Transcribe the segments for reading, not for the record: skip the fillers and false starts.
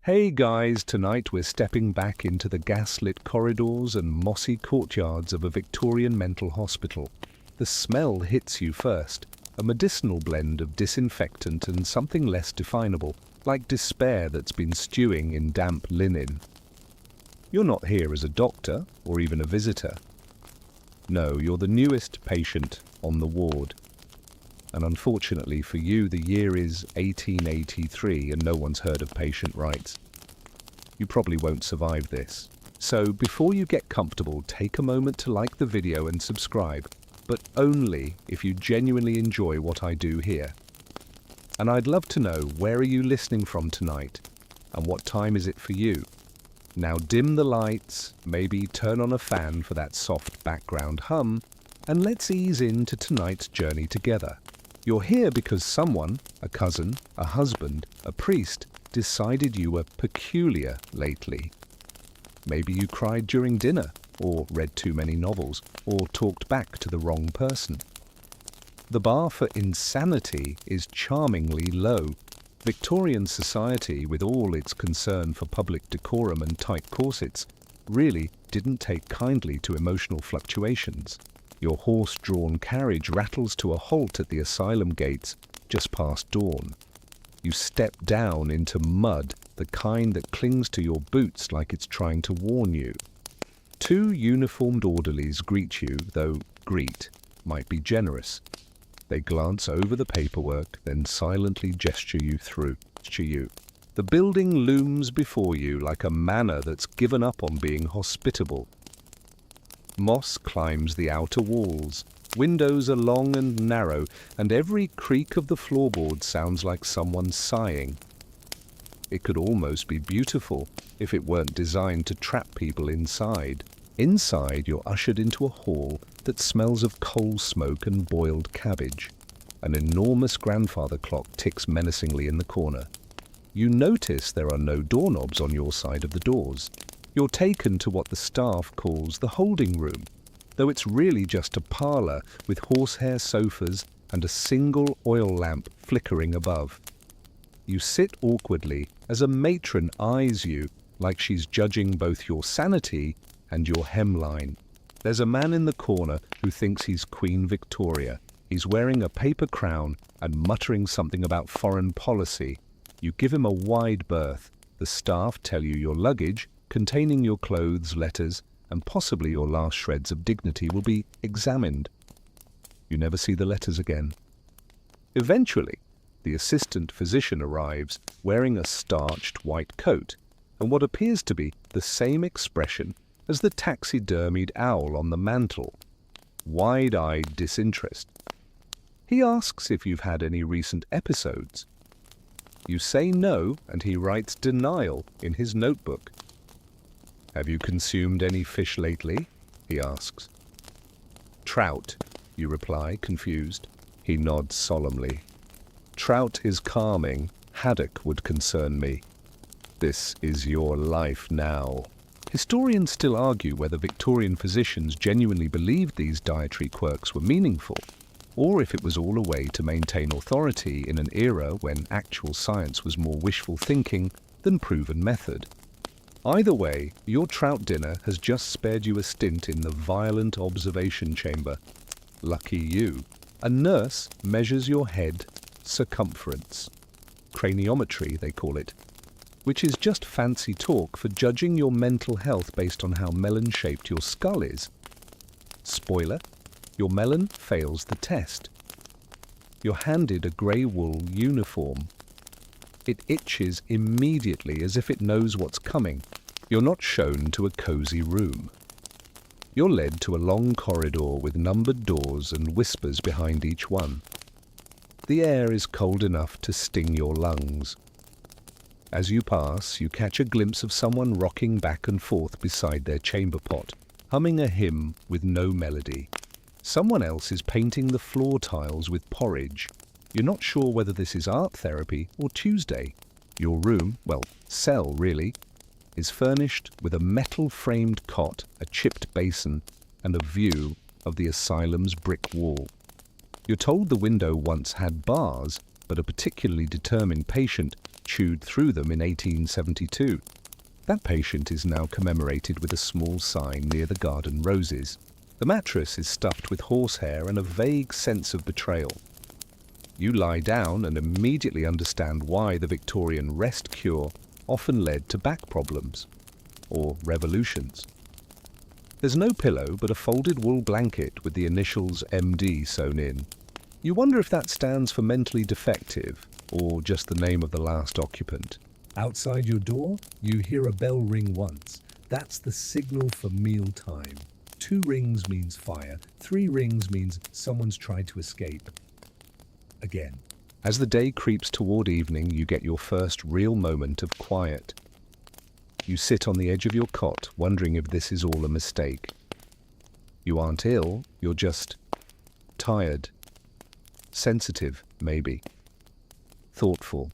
Hey guys, tonight we're stepping back into the gaslit corridors and mossy courtyards of a Victorian mental hospital. The smell hits you first, a medicinal blend of disinfectant and something less definable, like despair that's been stewing in damp linen. You're not here as a doctor or even a visitor. No, you're the newest patient on the ward. And unfortunately for you, the year is 1883 and no one's heard of patient rights. You probably won't survive this. So before you get comfortable, take a moment to like the video and subscribe, but only if you genuinely enjoy what I do here. And I'd love to know, where are you listening from tonight? And what time is it for you? Now dim the lights, maybe turn on a fan for that soft background hum, and let's ease into tonight's journey together. You're here because someone, a cousin, a husband, a priest, decided you were peculiar lately. Maybe you cried during dinner, or read too many novels, or talked back to the wrong person. The bar for insanity is charmingly low. Victorian society, with all its concern for public decorum and tight corsets, really didn't take kindly to emotional fluctuations. Your horse-drawn carriage rattles to a halt at the asylum gates just past dawn. You step down into mud, the kind that clings to your boots like it's trying to warn you. Two uniformed orderlies greet you, though greet might be generous. They glance over the paperwork, then silently gesture you through. The building looms before you like a manor that's given up on being hospitable. Moss climbs the outer walls. Windows are long and narrow, and every creak of the floorboard sounds like someone sighing. It could almost be beautiful if it weren't designed to trap people inside. Inside, you're ushered into a hall that smells of coal smoke and boiled cabbage. An enormous grandfather clock ticks menacingly in the corner. You notice there are no doorknobs on your side of the doors. You're taken to what the staff calls the holding room, though it's really just a parlour with horsehair sofas and a single oil lamp flickering above. You sit awkwardly as a matron eyes you like she's judging both your sanity and your hemline. There's a man in the corner who thinks he's Queen Victoria. He's wearing a paper crown and muttering something about foreign policy. You give him a wide berth. The staff tell you your luggage, containing your clothes, letters, and possibly your last shreds of dignity, will be examined. You never see the letters again. Eventually, the assistant physician arrives, wearing a starched white coat, and what appears to be the same expression as the taxidermied owl on the mantel. Wide-eyed disinterest. He asks if you've had any recent episodes. You say no, and he writes denial in his notebook. Have you consumed any fish lately? He asks. Trout, you reply, confused. He nods solemnly. Trout is calming. Haddock would concern me. This is your life now. Historians still argue whether Victorian physicians genuinely believed these dietary quirks were meaningful, or if it was all a way to maintain authority in an era when actual science was more wishful thinking than proven method. Either way, your trout dinner has just spared you a stint in the violent observation chamber. Lucky you. A nurse measures your head circumference. Craniometry, they call it, which is just fancy talk for judging your mental health based on how melon-shaped your skull is. Spoiler, your melon fails the test. You're handed a grey wool uniform. It itches immediately as if it knows what's coming. You're not shown to a cozy room. You're led to a long corridor with numbered doors and whispers behind each one. The air is cold enough to sting your lungs. As you pass, you catch a glimpse of someone rocking back and forth beside their chamber pot, humming a hymn with no melody. Someone else is painting the floor tiles with porridge. You're not sure whether this is art therapy or Tuesday. Your room, well, cell really, is furnished with a metal-framed cot, a chipped basin, and a view of the asylum's brick wall. You're told the window once had bars, but a particularly determined patient chewed through them in 1872. That patient is now commemorated with a small sign near the garden roses. The mattress is stuffed with horsehair and a vague sense of betrayal. You lie down and immediately understand why the Victorian rest cure often led to back problems or revolutions. There's no pillow but a folded wool blanket with the initials MD sewn in. You wonder if that stands for mentally defective or just the name of the last occupant. Outside your door, you hear a bell ring once. That's the signal for meal time. 2 rings means fire. 3 rings means someone's tried to escape. Again. As the day creeps toward evening, you get your first real moment of quiet. You sit on the edge of your cot, wondering if this is all a mistake. You aren't ill, you're just tired. Sensitive, maybe. Thoughtful.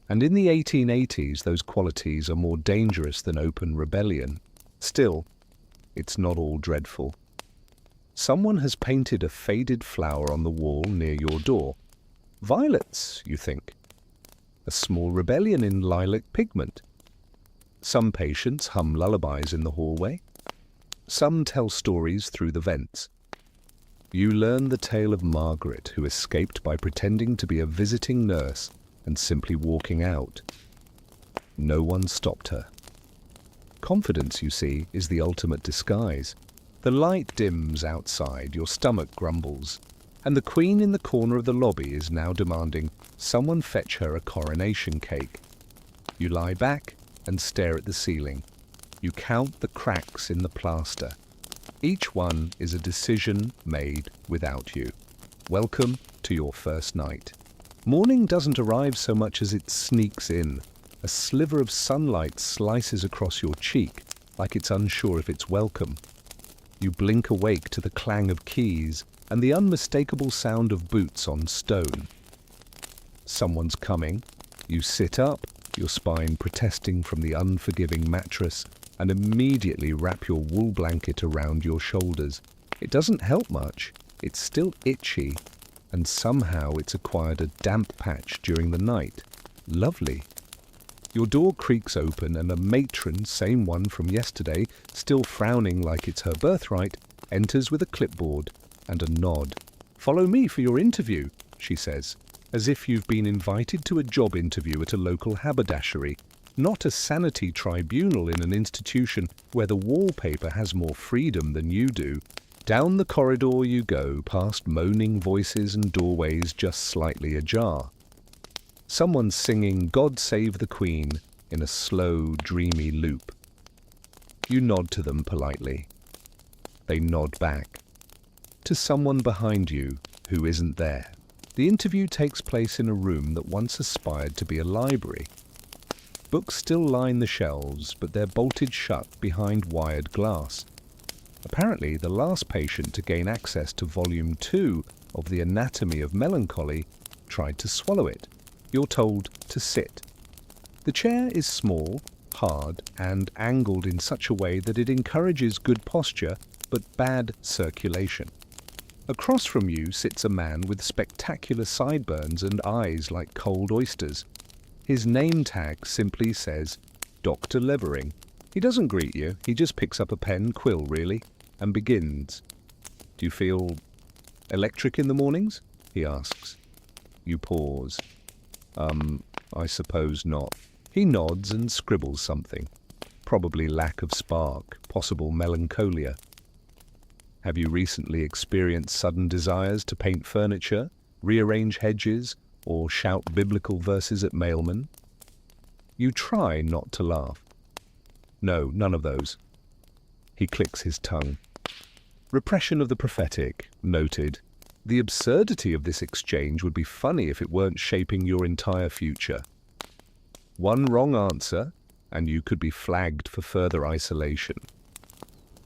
And in the 1880s, those qualities are more dangerous than open rebellion. Still, it's not all dreadful. Someone has painted a faded flower on the wall near your door. Violets, you think. A small rebellion in lilac pigment. Some patients hum lullabies in the hallway. Some tell stories through the vents. You learn the tale of Margaret, who escaped by pretending to be a visiting nurse and simply walking out. No one stopped her. Confidence, you see, is the ultimate disguise. The light dims outside, your stomach grumbles, and the Queen in the corner of the lobby is now demanding someone fetch her a coronation cake. You lie back and stare at the ceiling. You count the cracks in the plaster. Each one is a decision made without you. Welcome to your first night. Morning doesn't arrive so much as it sneaks in. A sliver of sunlight slices across your cheek, like it's unsure if it's welcome. You blink awake to the clang of keys and the unmistakable sound of boots on stone. Someone's coming. You sit up, your spine protesting from the unforgiving mattress, and immediately wrap your wool blanket around your shoulders. It doesn't help much. It's still itchy, and somehow it's acquired a damp patch during the night. Lovely. Your door creaks open and a matron, same one from yesterday, still frowning like it's her birthright, enters with a clipboard and a nod. "Follow me for your interview," she says, as if you've been invited to a job interview at a local haberdashery, not a sanity tribunal in an institution where the wallpaper has more freedom than you do. Down the corridor you go, past moaning voices and doorways just slightly ajar. Someone's singing "God Save the Queen" in a slow, dreamy loop. You nod to them politely. They nod back. To someone behind you who isn't there. The interview takes place in a room that once aspired to be a library. Books still line the shelves, but they're bolted shut behind wired glass. Apparently, the last patient to gain access to Volume 2 of The Anatomy of Melancholy tried to swallow it. You're told to sit. The chair is small, hard, and angled in such a way that it encourages good posture but bad circulation. Across from you sits a man with spectacular sideburns and eyes like cold oysters. His name tag simply says, Dr. Levering. He doesn't greet you, he just picks up a pen, quill really, and begins. "Do you feel electric in the mornings?" he asks. You pause. I suppose not." He nods and scribbles something. Probably lack of spark, possible melancholia. "Have you recently experienced sudden desires to paint furniture, rearrange hedges, or shout biblical verses at mailmen?" You try not to laugh. "No, none of those." He clicks his tongue. Repression of the prophetic, noted. The absurdity of this exchange would be funny if it weren't shaping your entire future. One wrong answer, and you could be flagged for further isolation.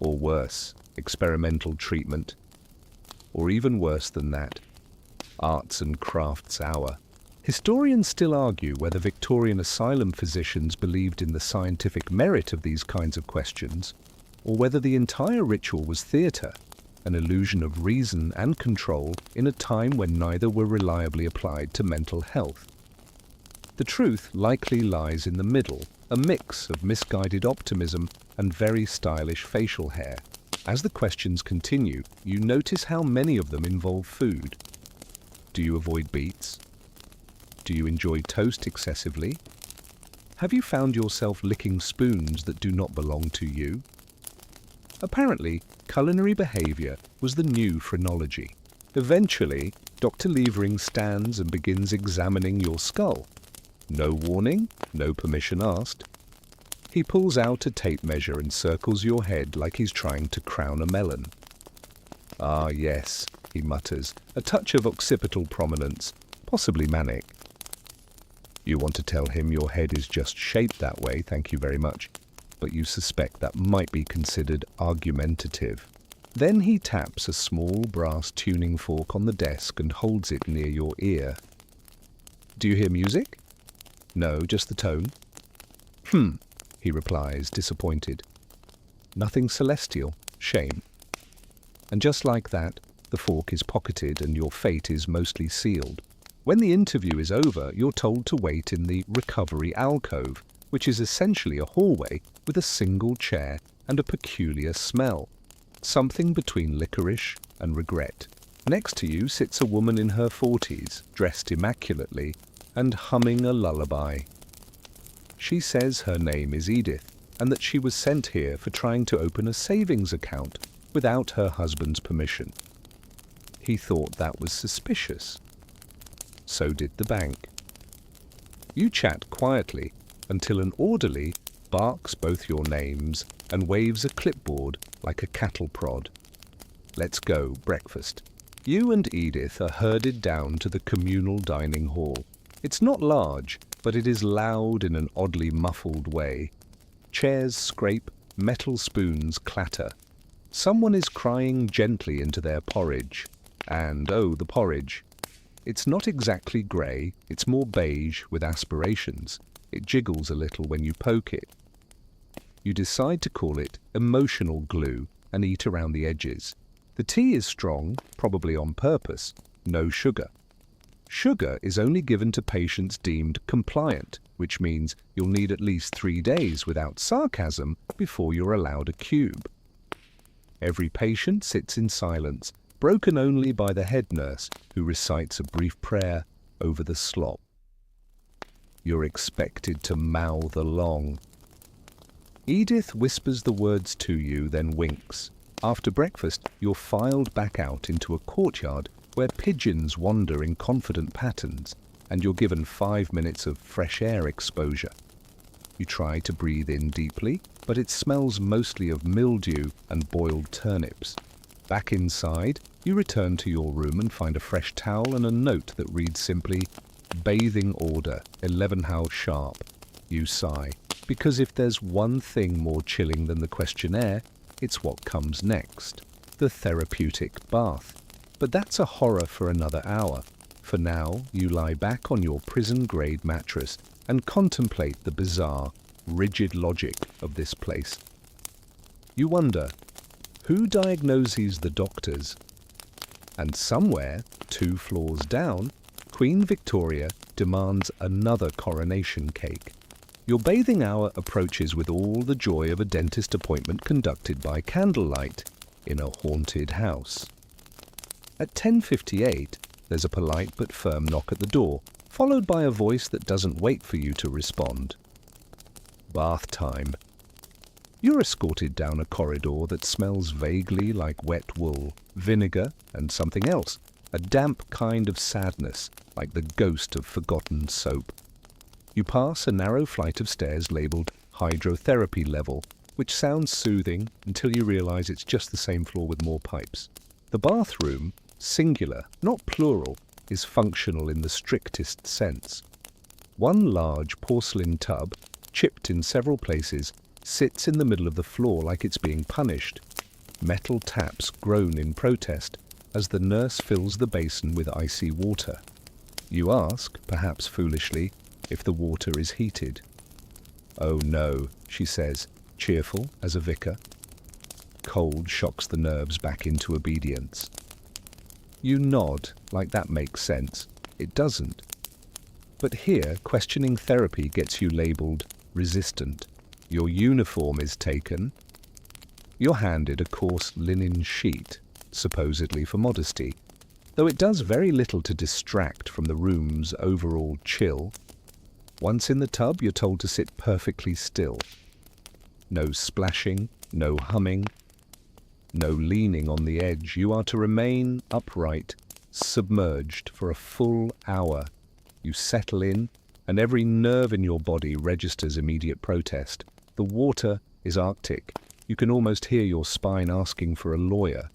Or worse, experimental treatment. Or even worse than that, arts and crafts hour. Historians still argue whether Victorian asylum physicians believed in the scientific merit of these kinds of questions, or whether the entire ritual was theatre, an illusion of reason and control in a time when neither were reliably applied to mental health. The truth likely lies in the middle, a mix of misguided optimism and very stylish facial hair. As the questions continue, you notice how many of them involve food. Do you avoid beets? Do you enjoy toast excessively? Have you found yourself licking spoons that do not belong to you? Apparently, culinary behavior was the new phrenology. Eventually, Dr. Levering stands and begins examining your skull. No warning, no permission asked. He pulls out a tape measure and circles your head like he's trying to crown a melon. Ah, yes, he mutters, a touch of occipital prominence, possibly manic. You want to tell him your head is just shaped that way, thank you very much, but you suspect that might be considered argumentative. Then he taps a small brass tuning fork on the desk and holds it near your ear. Do you hear music? No, just the tone. He replies, disappointed. Nothing celestial, shame. And just like that, the fork is pocketed and your fate is mostly sealed. When the interview is over, you're told to wait in the recovery alcove, which is essentially a hallway with a single chair and a peculiar smell. Something between licorice and regret. Next to you sits a woman in her 40s, dressed immaculately, and humming a lullaby. She says her name is Edith, and that she was sent here for trying to open a savings account without her husband's permission. He thought that was suspicious. So did the bank. You chat quietly until an orderly barks both your names and waves a clipboard like a cattle prod. Let's go, breakfast. You and Edith are herded down to the communal dining hall. It's not large, but it is loud in an oddly muffled way. Chairs scrape, metal spoons clatter. Someone is crying gently into their porridge. And, oh, the porridge. It's not exactly grey, it's more beige with aspirations. It jiggles a little when you poke it. You decide to call it emotional glue and eat around the edges. The tea is strong, probably on purpose, no sugar. Sugar is only given to patients deemed compliant, which means you'll need at least 3 days without sarcasm before you're allowed a cube. Every patient sits in silence, broken only by the head nurse who recites a brief prayer over the slop. You're expected to mouth along. Edith whispers the words to you, then winks. After breakfast, you're filed back out into a courtyard where pigeons wander in confident patterns, and you're given 5 minutes of fresh air exposure. You try to breathe in deeply, but it smells mostly of mildew and boiled turnips. Back inside, you return to your room and find a fresh towel and a note that reads simply, "Bathing order, 11 hours sharp." You sigh, because if there's one thing more chilling than the questionnaire, it's what comes next, the therapeutic bath. But that's a horror for another hour. For now, you lie back on your prison-grade mattress and contemplate the bizarre, rigid logic of this place. You wonder, who diagnoses the doctors? And somewhere, 2 floors down, Queen Victoria demands another coronation cake. Your bathing hour approaches with all the joy of a dentist appointment conducted by candlelight in a haunted house. At 10:58, there's a polite but firm knock at the door, followed by a voice that doesn't wait for you to respond. Bath time. You're escorted down a corridor that smells vaguely like wet wool, vinegar, and something else, a damp kind of sadness, like the ghost of forgotten soap. You pass a narrow flight of stairs labelled hydrotherapy level, which sounds soothing until you realise it's just the same floor with more pipes. The bathroom, singular, not plural, is functional in the strictest sense. One large porcelain tub, chipped in several places, sits in the middle of the floor like it's being punished. Metal taps groan in protest as the nurse fills the basin with icy water. You ask, perhaps foolishly, if the water is heated. "Oh no," she says, cheerful as a vicar. Cold shocks the nerves back into obedience. You nod, like that makes sense. It doesn't. But here, questioning therapy gets you labeled resistant. Your uniform is taken. You're handed a coarse linen sheet, supposedly for modesty, though it does very little to distract from the room's overall chill. Once in the tub, you're told to sit perfectly still. No splashing, no humming, no leaning on the edge. You are to remain upright, submerged for a full hour. You settle in, and every nerve in your body registers immediate protest. The water is Arctic. You can almost hear your spine asking for a lawyer.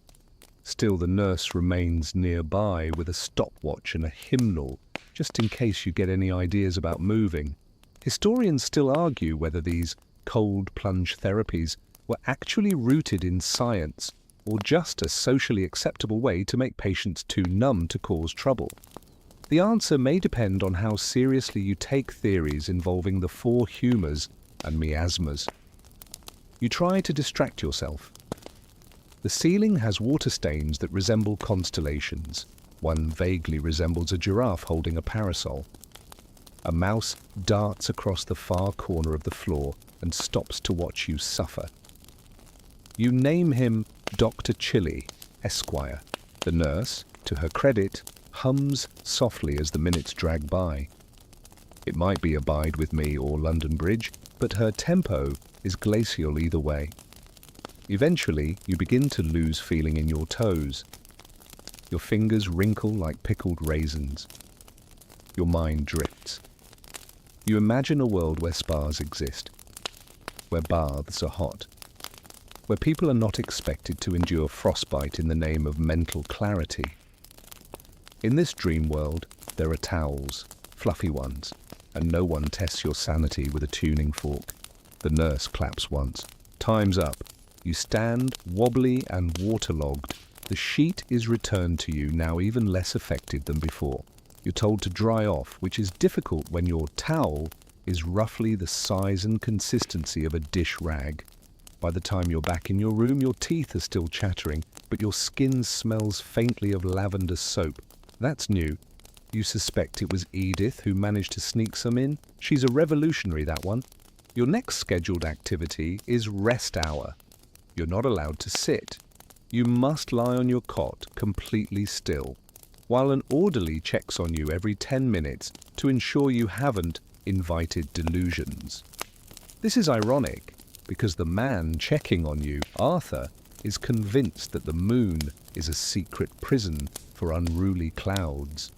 Still, the nurse remains nearby with a stopwatch and a hymnal, just in case you get any ideas about moving. Historians still argue whether these cold plunge therapies were actually rooted in science or just a socially acceptable way to make patients too numb to cause trouble. The answer may depend on how seriously you take theories involving the four humours and miasmas. You try to distract yourself. The ceiling has water stains that resemble constellations. One vaguely resembles a giraffe holding a parasol. A mouse darts across the far corner of the floor and stops to watch you suffer. You name him Dr. Chili, Esquire. The nurse, to her credit, hums softly as the minutes drag by. It might be Abide With Me or London Bridge, but her tempo is glacial either way. Eventually, you begin to lose feeling in your toes. Your fingers wrinkle like pickled raisins. Your mind drifts. You imagine a world where spas exist, where baths are hot, where people are not expected to endure frostbite in the name of mental clarity. In this dream world, there are towels, fluffy ones, and no one tests your sanity with a tuning fork. The nurse claps once. Time's up. You stand, wobbly and waterlogged. The sheet is returned to you, now even less affected than before. You're told to dry off, which is difficult when your towel is roughly the size and consistency of a dish rag. By the time you're back in your room, your teeth are still chattering, but your skin smells faintly of lavender soap. That's new. You suspect it was Edith who managed to sneak some in? She's a revolutionary, that one. Your next scheduled activity is rest hour. You're not allowed to sit. You must lie on your cot completely still, while an orderly checks on you every 10 minutes to ensure you haven't invited delusions. This is ironic, because the man checking on you, Arthur, is convinced that the moon is a secret prison for unruly clouds.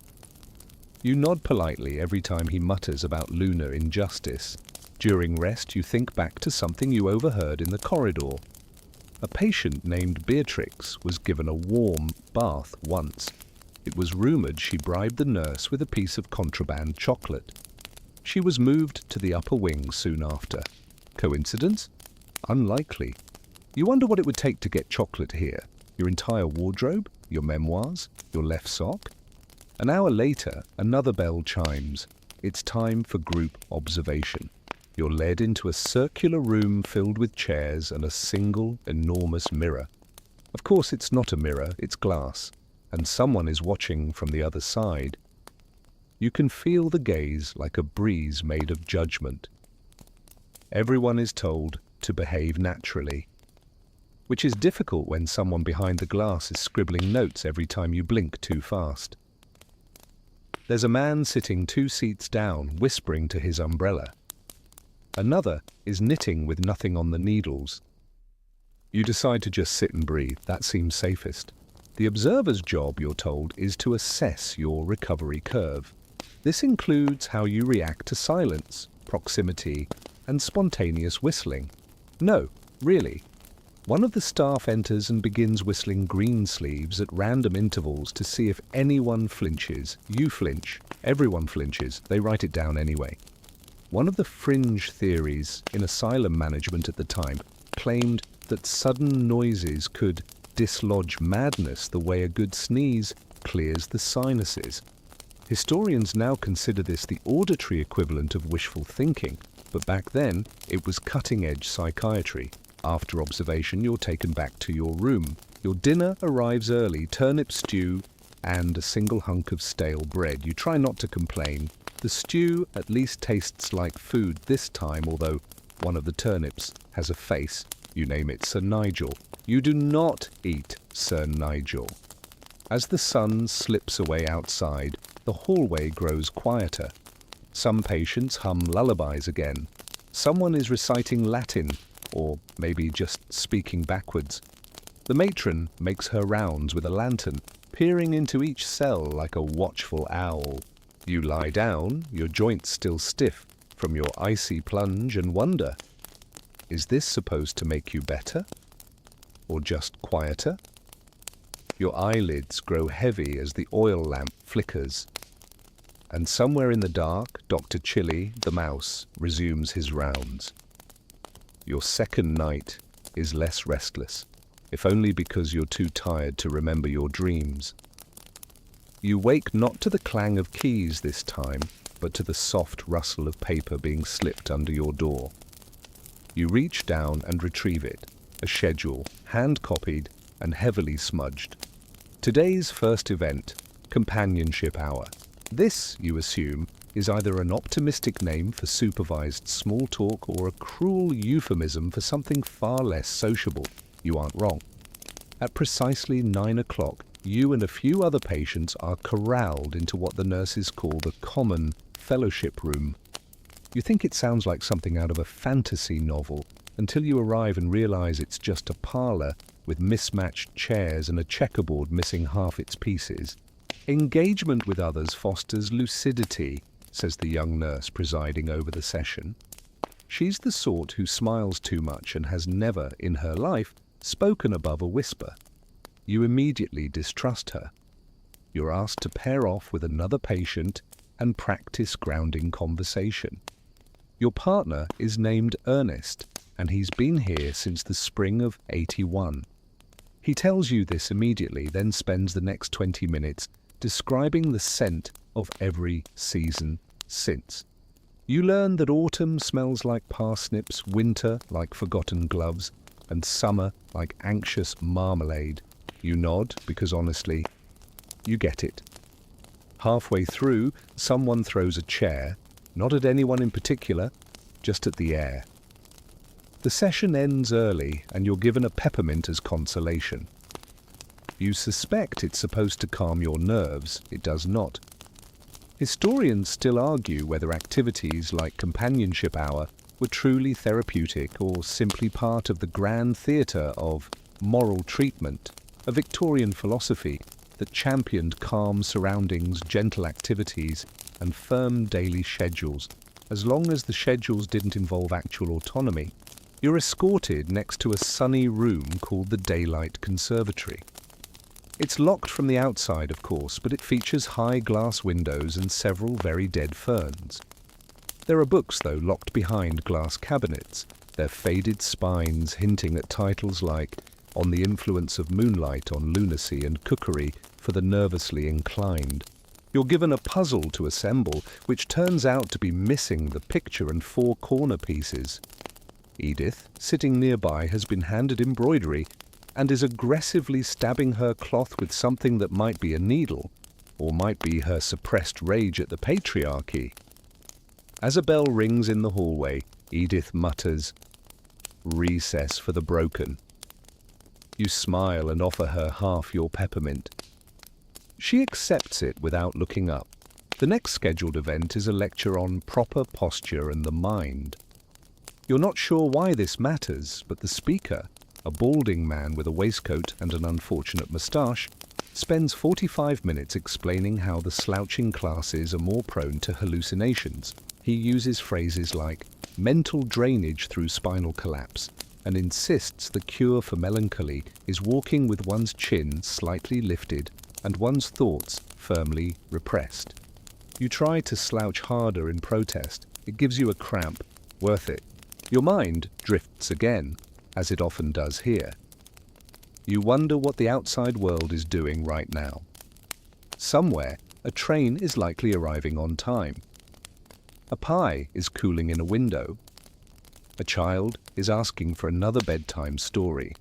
You nod politely every time he mutters about lunar injustice. During rest, you think back to something you overheard in the corridor. A patient named Beatrix was given a warm bath once. It was rumored she bribed the nurse with a piece of contraband chocolate. She was moved to the upper wing soon after. Coincidence? Unlikely. You wonder what it would take to get chocolate here. Your entire wardrobe? Your memoirs? Your left sock? An hour later, another bell chimes. It's time for group observation. You're led into a circular room filled with chairs and a single, enormous mirror. Of course, it's not a mirror, it's glass, and someone is watching from the other side. You can feel the gaze like a breeze made of judgment. Everyone is told to behave naturally, which is difficult when someone behind the glass is scribbling notes every time you blink too fast. There's a man sitting 2 seats down, whispering to his umbrella. Another is knitting with nothing on the needles. You decide to just sit and breathe. That seems safest. The observer's job, you're told, is to assess your recovery curve. This includes how you react to silence, proximity, and spontaneous whistling. No, really. One of the staff enters and begins whistling Greensleeves at random intervals to see if anyone flinches. You flinch. Everyone flinches. They write it down anyway. One of the fringe theories in asylum management at the time claimed that sudden noises could dislodge madness the way a good sneeze clears the sinuses. Historians now consider this the auditory equivalent of wishful thinking, but back then it was cutting-edge psychiatry. After observation, you're taken back to your room. Your dinner arrives early, turnip stew and a single hunk of stale bread. You try not to complain. The stew at least tastes like food this time, although one of the turnips has a face. You name it Sir Nigel. You do not eat Sir Nigel. As the sun slips away outside, the hallway grows quieter. Some patients hum lullabies again. Someone is reciting Latin, or maybe just speaking backwards. The matron makes her rounds with a lantern, peering into each cell like a watchful owl. You lie down, your joints still stiff from your icy plunge, and wonder, is this supposed to make you better? Or just quieter? Your eyelids grow heavy as the oil lamp flickers. And somewhere in the dark, Dr. Chili, the mouse, resumes his rounds. Your second night is less restless, if only because you're too tired to remember your dreams. You wake not to the clang of keys this time, but to the soft rustle of paper being slipped under your door. You reach down and retrieve it, a schedule, hand-copied and heavily smudged. Today's first event, companionship hour. This, you assume, is either an optimistic name for supervised small talk or a cruel euphemism for something far less sociable. You aren't wrong. At precisely 9 o'clock, you and a few other patients are corralled into what the nurses call the common fellowship room. You think it sounds like something out of a fantasy novel until you arrive and realize it's just a parlor with mismatched chairs and a checkerboard missing half its pieces. Engagement with others fosters lucidity, says the young nurse presiding over the session. She's the sort who smiles too much and has never, in her life, spoken above a whisper. You immediately distrust her. You're asked to pair off with another patient and practice grounding conversation. Your partner is named Ernest, and he's been here since the spring of '81. He tells you this immediately, then spends the next 20 minutes describing the scent of every season since. You learn that autumn smells like parsnips, winter like forgotten gloves, and summer like anxious marmalade. You nod because honestly, you get it. Halfway through, someone throws a chair, not at anyone in particular, just at the air. The session ends early and you're given a peppermint as consolation. You suspect it's supposed to calm your nerves. It does not. Historians still argue whether activities like companionship hour were truly therapeutic or simply part of the grand theatre of moral treatment, a Victorian philosophy that championed calm surroundings, gentle activities, and firm daily schedules. As long as the schedules didn't involve actual autonomy, you're escorted next to a sunny room called the Daylight Conservatory. It's locked from the outside, of course, but it features high glass windows and several very dead ferns. There are books, though, locked behind glass cabinets, their faded spines hinting at titles like On the Influence of Moonlight on Lunacy and Cookery for the Nervously Inclined. You're given a puzzle to assemble, which turns out to be missing the picture and 4 corner pieces. Edith, sitting nearby, has been handed embroidery and is aggressively stabbing her cloth with something that might be a needle, or might be her suppressed rage at the patriarchy. As a bell rings in the hallway, Edith mutters, "Recess for the broken." You smile and offer her half your peppermint. She accepts it without looking up. The next scheduled event is a lecture on proper posture and the mind. You're not sure why this matters, but the speaker, a balding man with a waistcoat and an unfortunate moustache, spends 45 minutes explaining how the slouching classes are more prone to hallucinations. He uses phrases like mental drainage through spinal collapse and insists the cure for melancholy is walking with one's chin slightly lifted and one's thoughts firmly repressed. You try to slouch harder in protest. It gives you a cramp. Worth it. Your mind drifts again, as it often does here. You wonder what the outside world is doing right now. Somewhere, a train is likely arriving on time. A pie is cooling in a window. A child is asking for another bedtime story.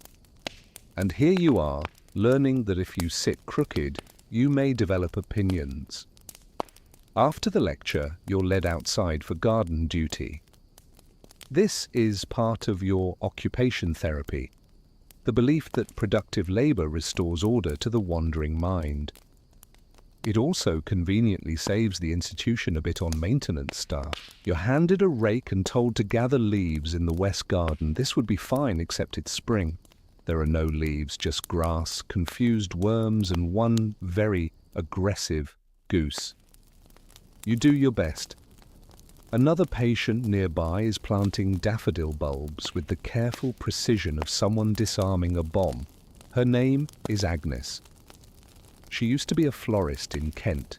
And here you are, learning that if you sit crooked, you may develop opinions. After the lecture, you're led outside for garden duty. This is part of your occupation therapy, the belief that productive labor restores order to the wandering mind. It also conveniently saves the institution a bit on maintenance staff. You're handed a rake and told to gather leaves in the west garden. This would be fine, except it's spring. There are no leaves, just grass, confused worms, and one very aggressive goose. You do your best. Another patient nearby is planting daffodil bulbs with the careful precision of someone disarming a bomb. Her name is Agnes. She used to be a florist in Kent.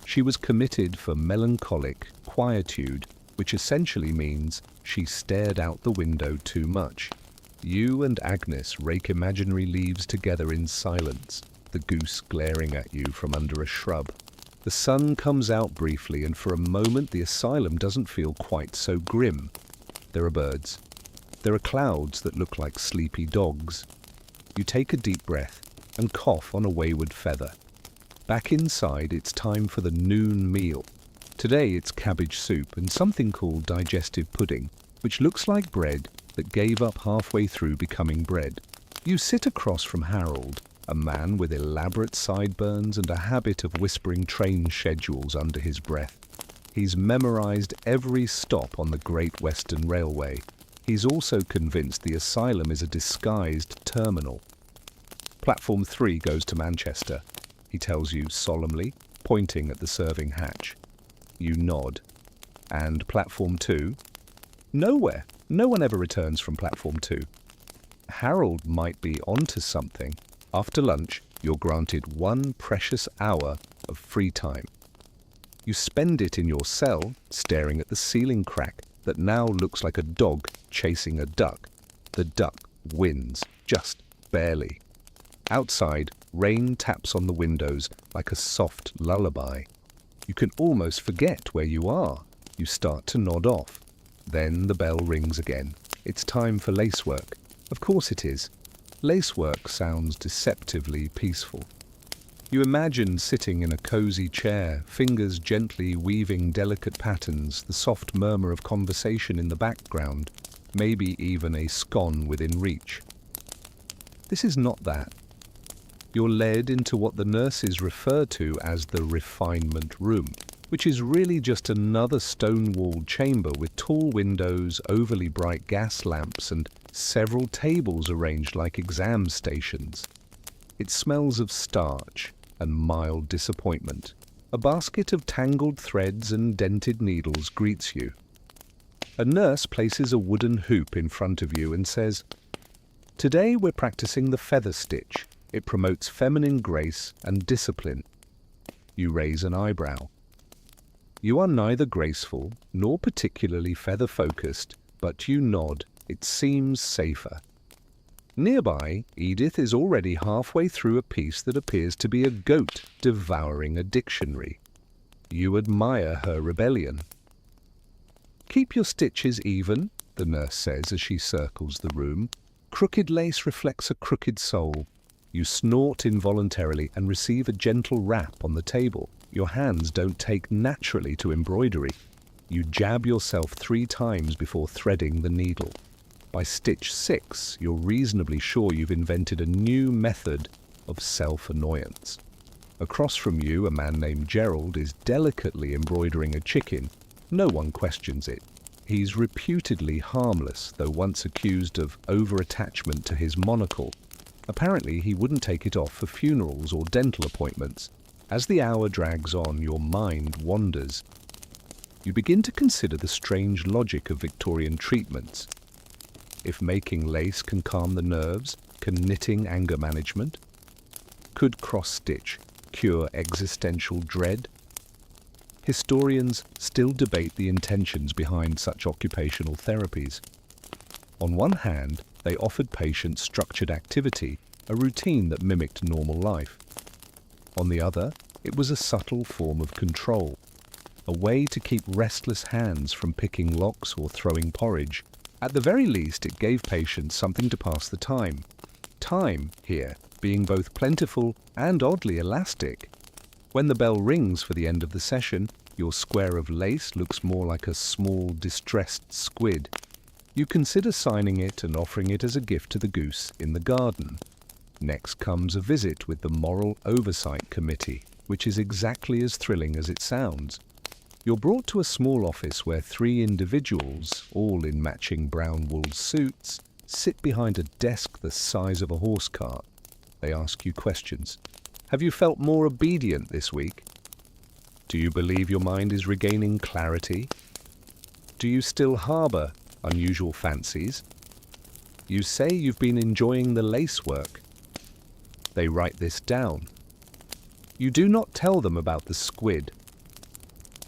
She was committed for melancholic quietude, which essentially means she stared out the window too much. You and Agnes rake imaginary leaves together in silence, the goose glaring at you from under a shrub. The sun comes out briefly, and for a moment the asylum doesn't feel quite so grim. There are birds. There are clouds that look like sleepy dogs. You take a deep breath and cough on a wayward feather. Back inside, it's time for the noon meal. Today it's cabbage soup and something called digestive pudding, which looks like bread that gave up halfway through becoming bread. You sit across from Harold, a man with elaborate sideburns and a habit of whispering train schedules under his breath. He's memorized every stop on the Great Western Railway. He's also convinced the asylum is a disguised terminal. Platform 3 goes to Manchester, he tells you solemnly, pointing at the serving hatch. You nod. And Platform 2? Nowhere. No one ever returns from Platform 2. Harold might be onto something. After lunch, you're granted 1 precious hour of free time. You spend it in your cell, staring at the ceiling crack that now looks like a dog chasing a duck. The duck wins, just barely. Outside, rain taps on the windows like a soft lullaby. You can almost forget where you are. You start to nod off. Then the bell rings again. It's time for lacework. Of course it is. Lacework sounds deceptively peaceful. You imagine sitting in a cozy chair, fingers gently weaving delicate patterns, the soft murmur of conversation in the background, maybe even a scone within reach. This is not that. You're led into what the nurses refer to as the refinement room, which is really just another stone-walled chamber with tall windows, overly bright gas lamps, and several tables arranged like exam stations. It smells of starch and mild disappointment. A basket of tangled threads and dented needles greets you. A nurse places a wooden hoop in front of you and says, "Today we're practicing the feather stitch. It promotes feminine grace and discipline." You raise an eyebrow. You are neither graceful nor particularly feather-focused, but you nod. It seems safer. Nearby, Edith is already halfway through a piece that appears to be a goat devouring a dictionary. You admire her rebellion. "Keep your stitches even," the nurse says as she circles the room. "Crooked lace reflects a crooked soul." You snort involuntarily and receive a gentle rap on the table. Your hands don't take naturally to embroidery. You jab yourself 3 times before threading the needle. By stitch 6, you're reasonably sure you've invented a new method of self-annoyance. Across from you, a man named Gerald is delicately embroidering a chicken. No one questions it. He's reputedly harmless, though once accused of over-attachment to his monocle. Apparently, he wouldn't take it off for funerals or dental appointments. As the hour drags on, your mind wanders. You begin to consider the strange logic of Victorian treatments. If making lace can calm the nerves, can knitting anger management? Could cross-stitch cure existential dread? Historians still debate the intentions behind such occupational therapies. On one hand, they offered patients structured activity, a routine that mimicked normal life. On the other, it was a subtle form of control, a way to keep restless hands from picking locks or throwing porridge. At the very least, it gave patients something to pass the time. Time, here, being both plentiful and oddly elastic. When the bell rings for the end of the session, your square of lace looks more like a small, distressed squid. You consider signing it and offering it as a gift to the goose in the garden. Next comes a visit with the Moral Oversight Committee, which is exactly as thrilling as it sounds. You're brought to a small office where 3 individuals, all in matching brown wool suits, sit behind a desk the size of a horse cart. They ask you questions. Have you felt more obedient this week? Do you believe your mind is regaining clarity? Do you still harbor unusual fancies? You say you've been enjoying the lace work. They write this down. You do not tell them about the squid.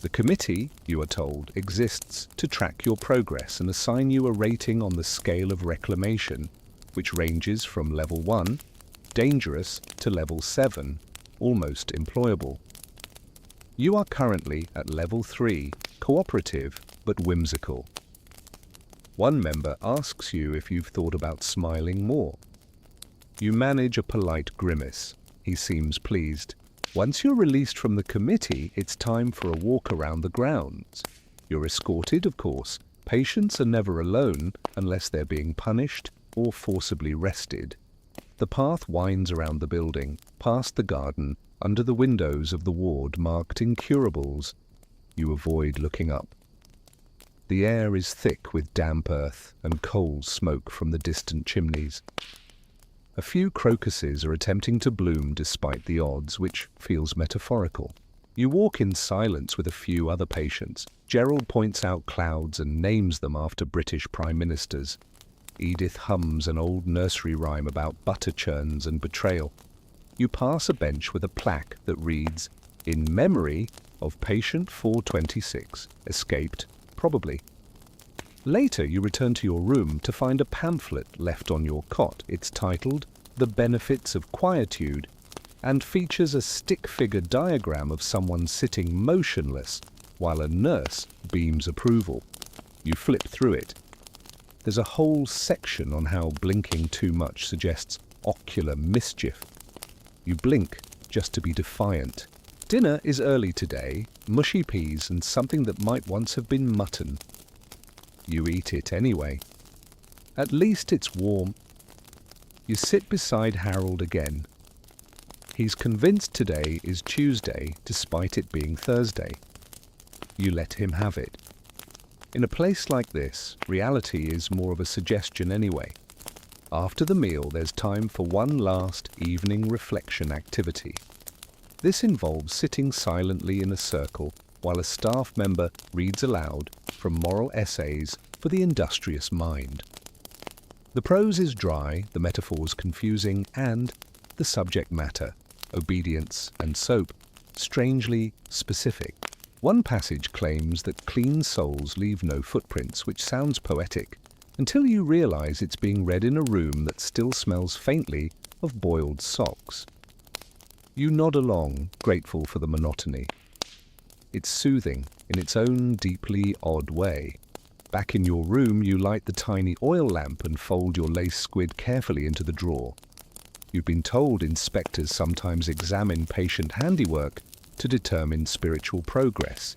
The committee, you are told, exists to track your progress and assign you a rating on the scale of reclamation, which ranges from level 1, dangerous, to level 7, almost employable. You are currently at level 3, cooperative but whimsical. One member asks you if you've thought about smiling more. You manage a polite grimace. He seems pleased. Once you're released from the committee, it's time for a walk around the grounds. You're escorted, of course. Patients are never alone unless they're being punished or forcibly rested. The path winds around the building, past the garden, under the windows of the ward marked incurables. You avoid looking up. The air is thick with damp earth and coal smoke from the distant chimneys. A few crocuses are attempting to bloom despite the odds, which feels metaphorical. You walk in silence with a few other patients. Gerald points out clouds and names them after British prime ministers. Edith hums an old nursery rhyme about butter churns and betrayal. You pass a bench with a plaque that reads, "In memory of patient 426, escaped, probably." Later, you return to your room to find a pamphlet left on your cot. It's titled "The Benefits of Quietude" and features a stick-figure diagram of someone sitting motionless while a nurse beams approval. You flip through it. There's a whole section on how blinking too much suggests ocular mischief. You blink just to be defiant. Dinner is early today, mushy peas and something that might once have been mutton. You eat it anyway. At least it's warm. You sit beside Harold again. He's convinced today is Tuesday despite it being Thursday. You let him have it. In a place like this, reality is more of a suggestion anyway. After the meal, there's time for one last evening reflection activity. This involves sitting silently in a circle while a staff member reads aloud from moral essays for the industrious mind. The prose is dry, the metaphors confusing, and the subject matter, obedience and soap, strangely specific. One passage claims that clean souls leave no footprints, which sounds poetic, until you realize it's being read in a room that still smells faintly of boiled socks. You nod along, grateful for the monotony. It's soothing in its own deeply odd way. Back in your room, you light the tiny oil lamp and fold your lace squid carefully into the drawer. You've been told inspectors sometimes examine patient handiwork to determine spiritual progress.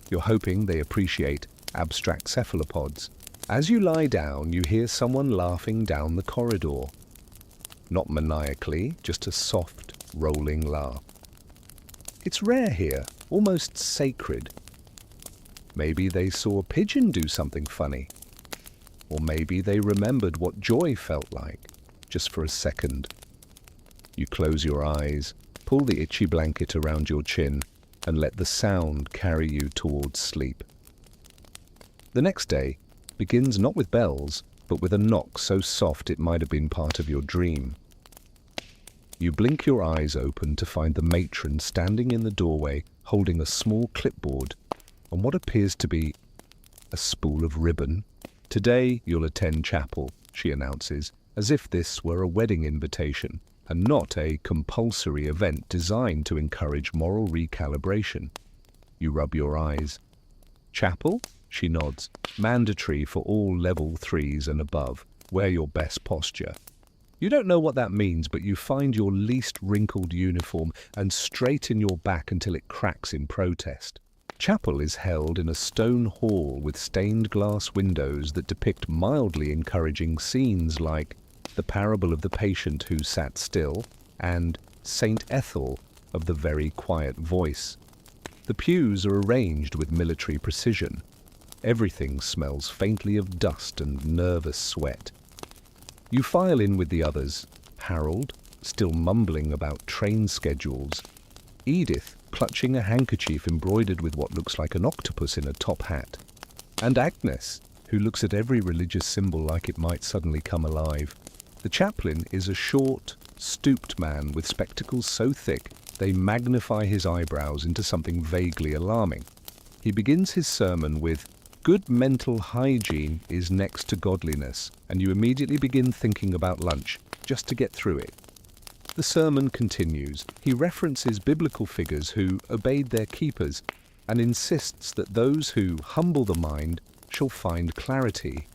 You're hoping they appreciate abstract cephalopods. As you lie down, you hear someone laughing down the corridor. Not maniacally, just a soft, rolling laugh. It's rare here, almost sacred. Maybe they saw a pigeon do something funny. Or maybe they remembered what joy felt like, just for a second. You close your eyes, pull the itchy blanket around your chin, and let the sound carry you towards sleep. The next day begins not with bells, but with a knock so soft it might have been part of your dream. You blink your eyes open to find the matron standing in the doorway holding a small clipboard and what appears to be a spool of ribbon. "Today you'll attend chapel," she announces, as if this were a wedding invitation and not a compulsory event designed to encourage moral recalibration. You rub your eyes. "Chapel?" She nods. "Mandatory for all level 3s and above. Wear your best posture." You don't know what that means, but you find your least wrinkled uniform and straighten your back until it cracks in protest. Chapel is held in a stone hall with stained glass windows that depict mildly encouraging scenes like the parable of the patient who sat still and Saint Ethel of the very quiet voice. The pews are arranged with military precision. Everything smells faintly of dust and nervous sweat. You file in with the others, Harold, still mumbling about train schedules, Edith, clutching a handkerchief embroidered with what looks like an octopus in a top hat, and Agnes, who looks at every religious symbol like it might suddenly come alive. The chaplain is a short, stooped man with spectacles so thick they magnify his eyebrows into something vaguely alarming. He begins his sermon with, "Good mental hygiene is next to godliness," and you immediately begin thinking about lunch, just to get through it. The sermon continues. He references biblical figures who obeyed their keepers and insists that those who humble the mind shall find clarity.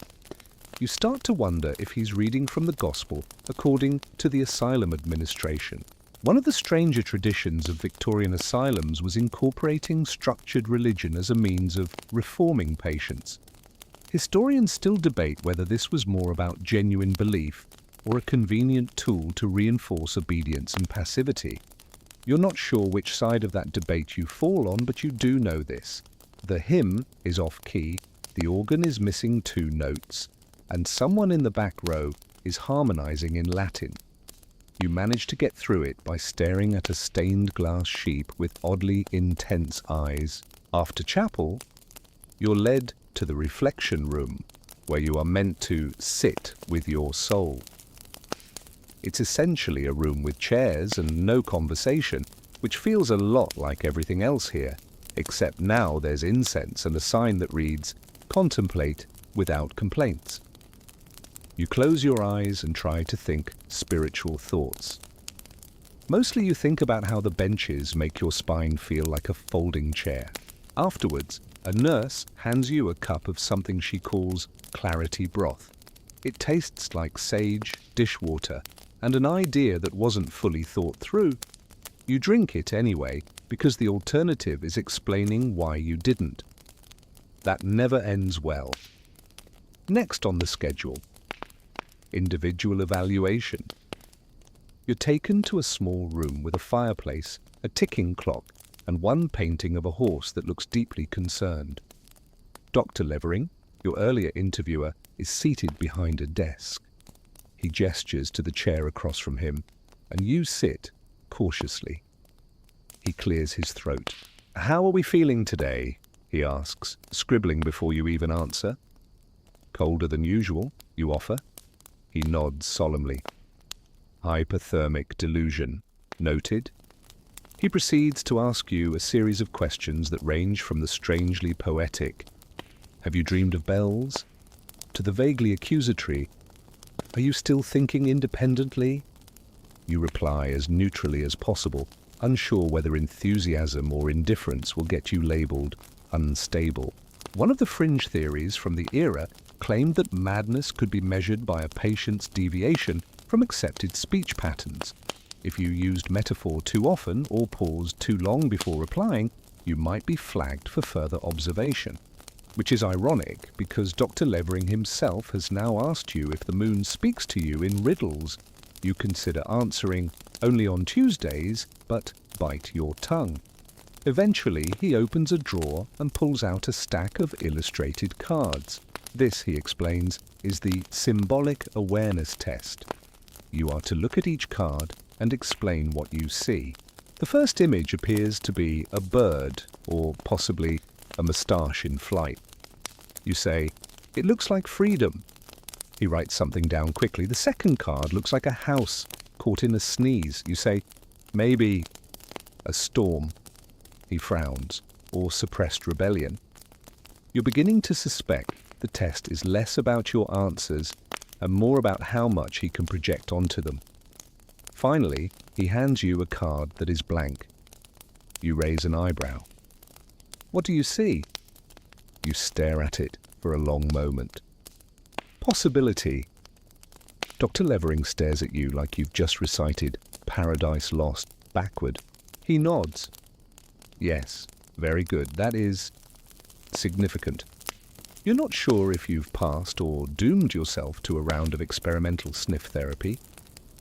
You start to wonder if he's reading from the Gospel according to the asylum administration. One of the stranger traditions of Victorian asylums was incorporating structured religion as a means of reforming patients. Historians still debate whether this was more about genuine belief or a convenient tool to reinforce obedience and passivity. You're not sure which side of that debate you fall on, but you do know this. The hymn is off-key, the organ is missing 2 notes, and someone in the back row is harmonizing in Latin. You manage to get through it by staring at a stained glass sheep with oddly intense eyes. After chapel, you're led to the reflection room, where you are meant to sit with your soul. It's essentially a room with chairs and no conversation, which feels a lot like everything else here, except now there's incense and a sign that reads, "Contemplate without complaints." You close your eyes and try to think spiritual thoughts. Mostly you think about how the benches make your spine feel like a folding chair. Afterwards, a nurse hands you a cup of something she calls clarity broth. It tastes like sage, dishwater, and an idea that wasn't fully thought through. You drink it anyway, because the alternative is explaining why you didn't. That never ends well. Next on the schedule, individual evaluation. You're taken to a small room with a fireplace, a ticking clock, and one painting of a horse that looks deeply concerned. Dr. Levering, your earlier interviewer, is seated behind a desk. He gestures to the chair across from him, and you sit cautiously. He clears his throat. "How are we feeling today?" he asks, scribbling before you even answer. "Colder than usual," you offer. He nods solemnly. "Hypothermic delusion. Noted." He proceeds to ask you a series of questions that range from the strangely poetic, "Have you dreamed of bells?" to the vaguely accusatory, "Are you still thinking independently?" You reply as neutrally as possible, unsure whether enthusiasm or indifference will get you labeled unstable. One of the fringe theories from the era claimed that madness could be measured by a patient's deviation from accepted speech patterns. If you used metaphor too often or paused too long before replying, you might be flagged for further observation. Which is ironic, because Dr. Levering himself has now asked you if the moon speaks to you in riddles. You consider answering only on Tuesdays, but bite your tongue. Eventually, he opens a drawer and pulls out a stack of illustrated cards. This, he explains, is the symbolic awareness test. You are to look at each card and explain what you see. The first image appears to be a bird, or possibly a moustache in flight. You say, "It looks like freedom." He writes something down quickly. The second card looks like a house caught in a sneeze. You say, "Maybe a storm." He frowns, or suppressed rebellion. You're beginning to suspect the test is less about your answers and more about how much he can project onto them. Finally, he hands you a card that is blank. You raise an eyebrow. "What do you see?" You stare at it for a long moment. "Possibility." Dr. Levering stares at you like you've just recited Paradise Lost backward. He nods. Yes, very good. That is significant. You're not sure if you've passed or doomed yourself to a round of experimental sniff therapy.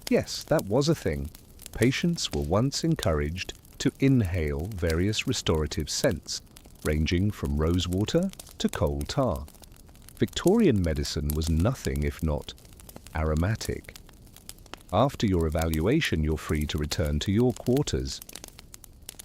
Yes, that was a thing. Patients were once encouraged to inhale various restorative scents, ranging from rosewater to coal tar. Victorian medicine was nothing if not aromatic. After your evaluation, you're free to return to your quarters.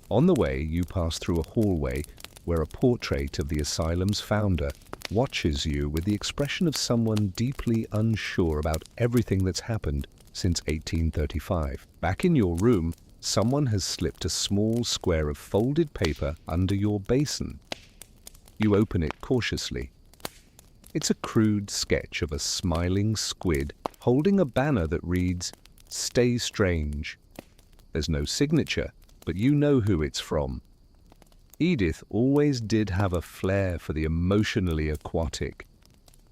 On the way, you pass through a hallway where a portrait of the asylum's founder watches you with the expression of someone deeply unsure about everything that's happened since 1835. Back in your room, someone has slipped a small square of folded paper under your basin. You open it cautiously. It's a crude sketch of a smiling squid holding a banner that reads, "Stay Strange." There's no signature, but you know who it's from. Edith always did have a flair for the emotionally aquatic.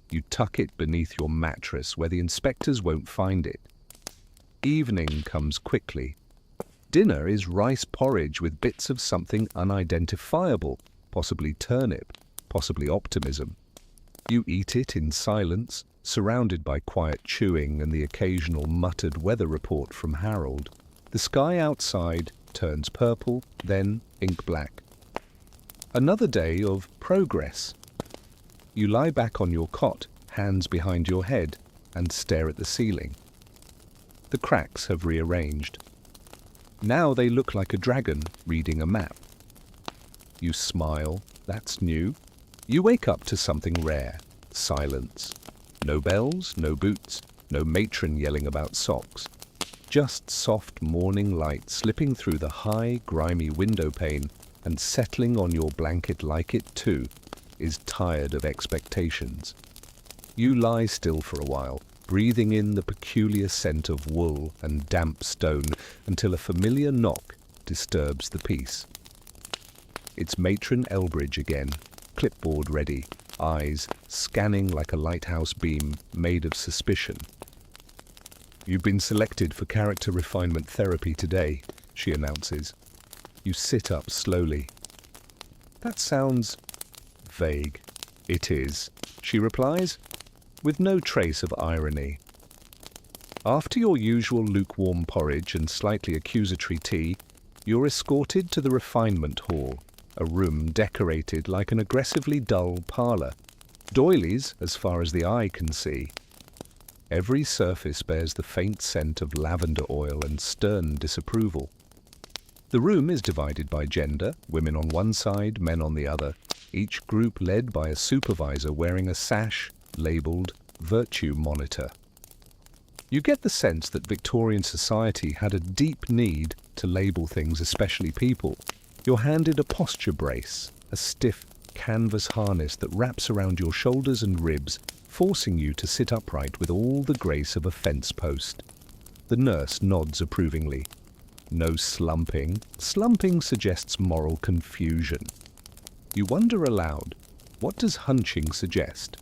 You tuck it beneath your mattress where the inspectors won't find it. Evening comes quickly. Dinner is rice porridge with bits of something unidentifiable, possibly turnip, possibly optimism. You eat it in silence, surrounded by quiet chewing and the occasional muttered weather report from Harold. The sky outside turns purple, then ink black. Another day of progress. You lie back on your cot, hands behind your head, and stare at the ceiling. The cracks have rearranged. Now they look like a dragon reading a map. You smile. That's new. You wake up to something rare. Silence. No bells, no boots, no matron yelling about socks. Just soft morning light slipping through the high, grimy window pane and settling on your blanket like it, too, is tired of expectations. You lie still for a while, breathing in the peculiar scent of wool and damp stone until a familiar knock disturbs the peace. It's Matron Elbridge again, clipboard ready, eyes scanning like a lighthouse beam made of suspicion. "You've been selected for character refinement therapy today," she announces. You sit up slowly. "That sounds vague." "It is," she replies, with no trace of irony. After your usual lukewarm porridge and slightly accusatory tea, you're escorted to the refinement hall, a room decorated like an aggressively dull parlour. Doilies as far as the eye can see. Every surface bears the faint scent of lavender oil and stern disapproval. The room is divided by gender, women on one side, men on the other, each group led by a supervisor wearing a sash labelled Virtue Monitor. You get the sense that Victorian society had a deep need to label things, especially people. You're handed a posture brace, a stiff canvas harness that wraps around your shoulders and ribs, forcing you to sit upright with all the grace of a fence post. The nurse nods approvingly. No slumping. Slumping suggests moral confusion. You wonder aloud, what does hunching suggest?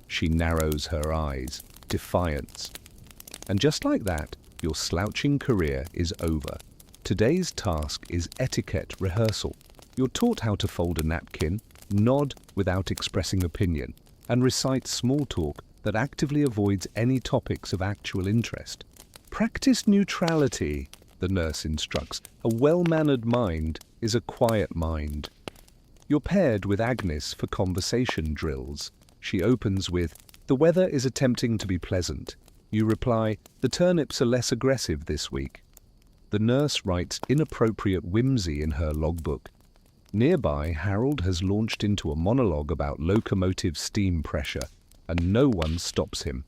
She narrows her eyes, defiance. And just like that, your slouching career is over. Today's task is etiquette rehearsal. You're taught how to fold a napkin, nod without expressing opinion, and recite small talk that actively avoids any topics of actual interest. Practice neutrality, the nurse instructs. A well-mannered mind is a quiet mind. You're paired with Agnes for conversation drills. She opens with, "The weather is attempting to be pleasant." You reply, "The turnips are less aggressive this week." The nurse writes inappropriate whimsy in her logbook. Nearby, Harold has launched into a monologue about locomotive steam pressure, and no one stops him.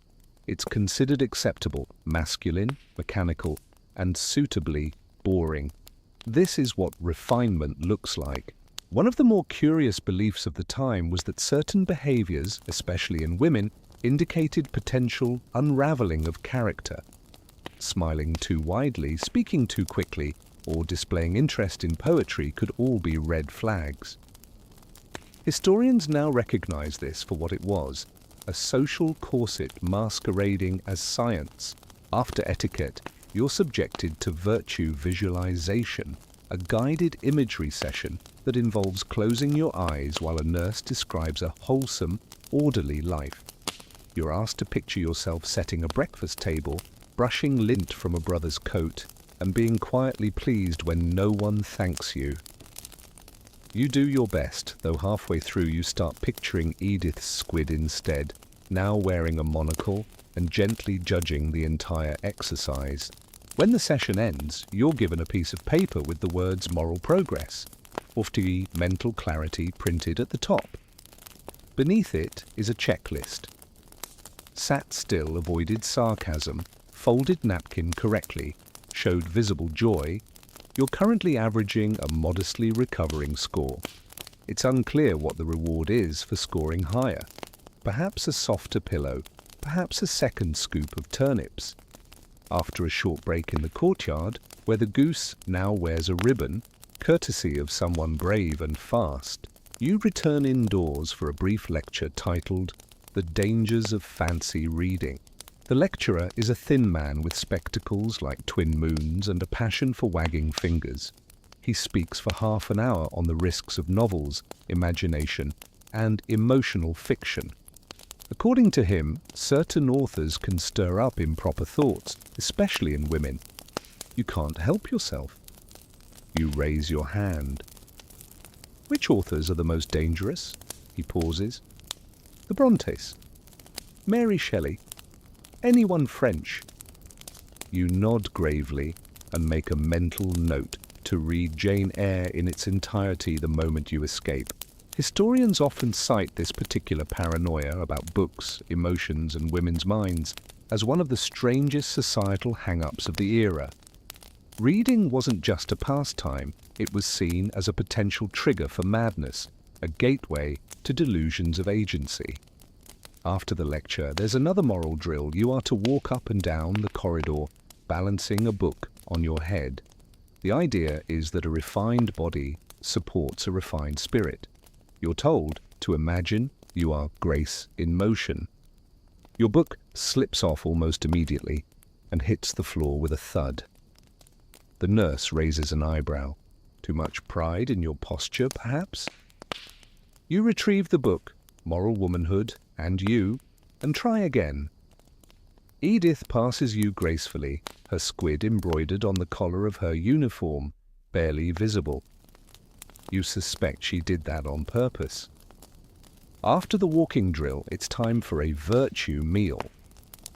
It's considered acceptable, masculine, mechanical, and suitably boring. This is what refinement looks like. One of the more curious beliefs of the time was that certain behaviors, especially in women, indicated potential unraveling of character. Smiling too widely, speaking too quickly, or displaying interest in poetry could all be red flags. Historians now recognize this for what it was, a social corset masquerading as science. After etiquette, you're subjected to virtue visualization, a guided imagery session that involves closing your eyes while a nurse describes a wholesome, orderly life. You're asked to picture yourself setting a breakfast table, brushing lint from a brother's coat, and being quietly pleased when no one thanks you. You do your best, though halfway through you start picturing Edith's squid instead, now wearing a monocle and gently judging the entire exercise. When the session ends, you're given a piece of paper with the words moral progress, or mental clarity printed at the top. Beneath it is a checklist. Sat still, avoided sarcasm, folded napkin correctly, showed visible joy. You're currently averaging a modestly recovering score. It's unclear what the reward is for scoring higher. Perhaps a softer pillow, perhaps a second scoop of turnips. After a short break in the courtyard, where the goose now wears a ribbon, courtesy of someone brave and fast, you return indoors for a brief lecture titled The Dangers of Fancy Reading. The lecturer is a thin man with spectacles like twin moons and a passion for wagging fingers. He speaks for half an hour on the risks of novels, imagination, and emotional fiction. According to him, certain authors can stir up improper thoughts, especially in women. You can't help yourself. You raise your hand. Which authors are the most dangerous? He pauses. The Brontes. Mary Shelley. Anyone French. You nod gravely and make a mental note to read Jane Eyre in its entirety the moment you escape. Historians often cite this particular paranoia about books, emotions, and women's minds as one of the strangest societal hang-ups of the era. Reading wasn't just a pastime, it was seen as a potential trigger for madness, a gateway to delusions of agency. After the lecture, there's another moral drill. You are to walk up and down the corridor, balancing a book on your head. The idea is that a refined body supports a refined spirit. You're told to imagine you are grace in motion. Your book slips off almost immediately and hits the floor with a thud. The nurse raises an eyebrow. Too much pride in your posture, perhaps? You retrieve the book, Moral Womanhood, and you, and try again. Edith passes you gracefully, her squid embroidered on the collar of her uniform, barely visible. You suspect she did that on purpose. After the walking drill, it's time for a virtue meal,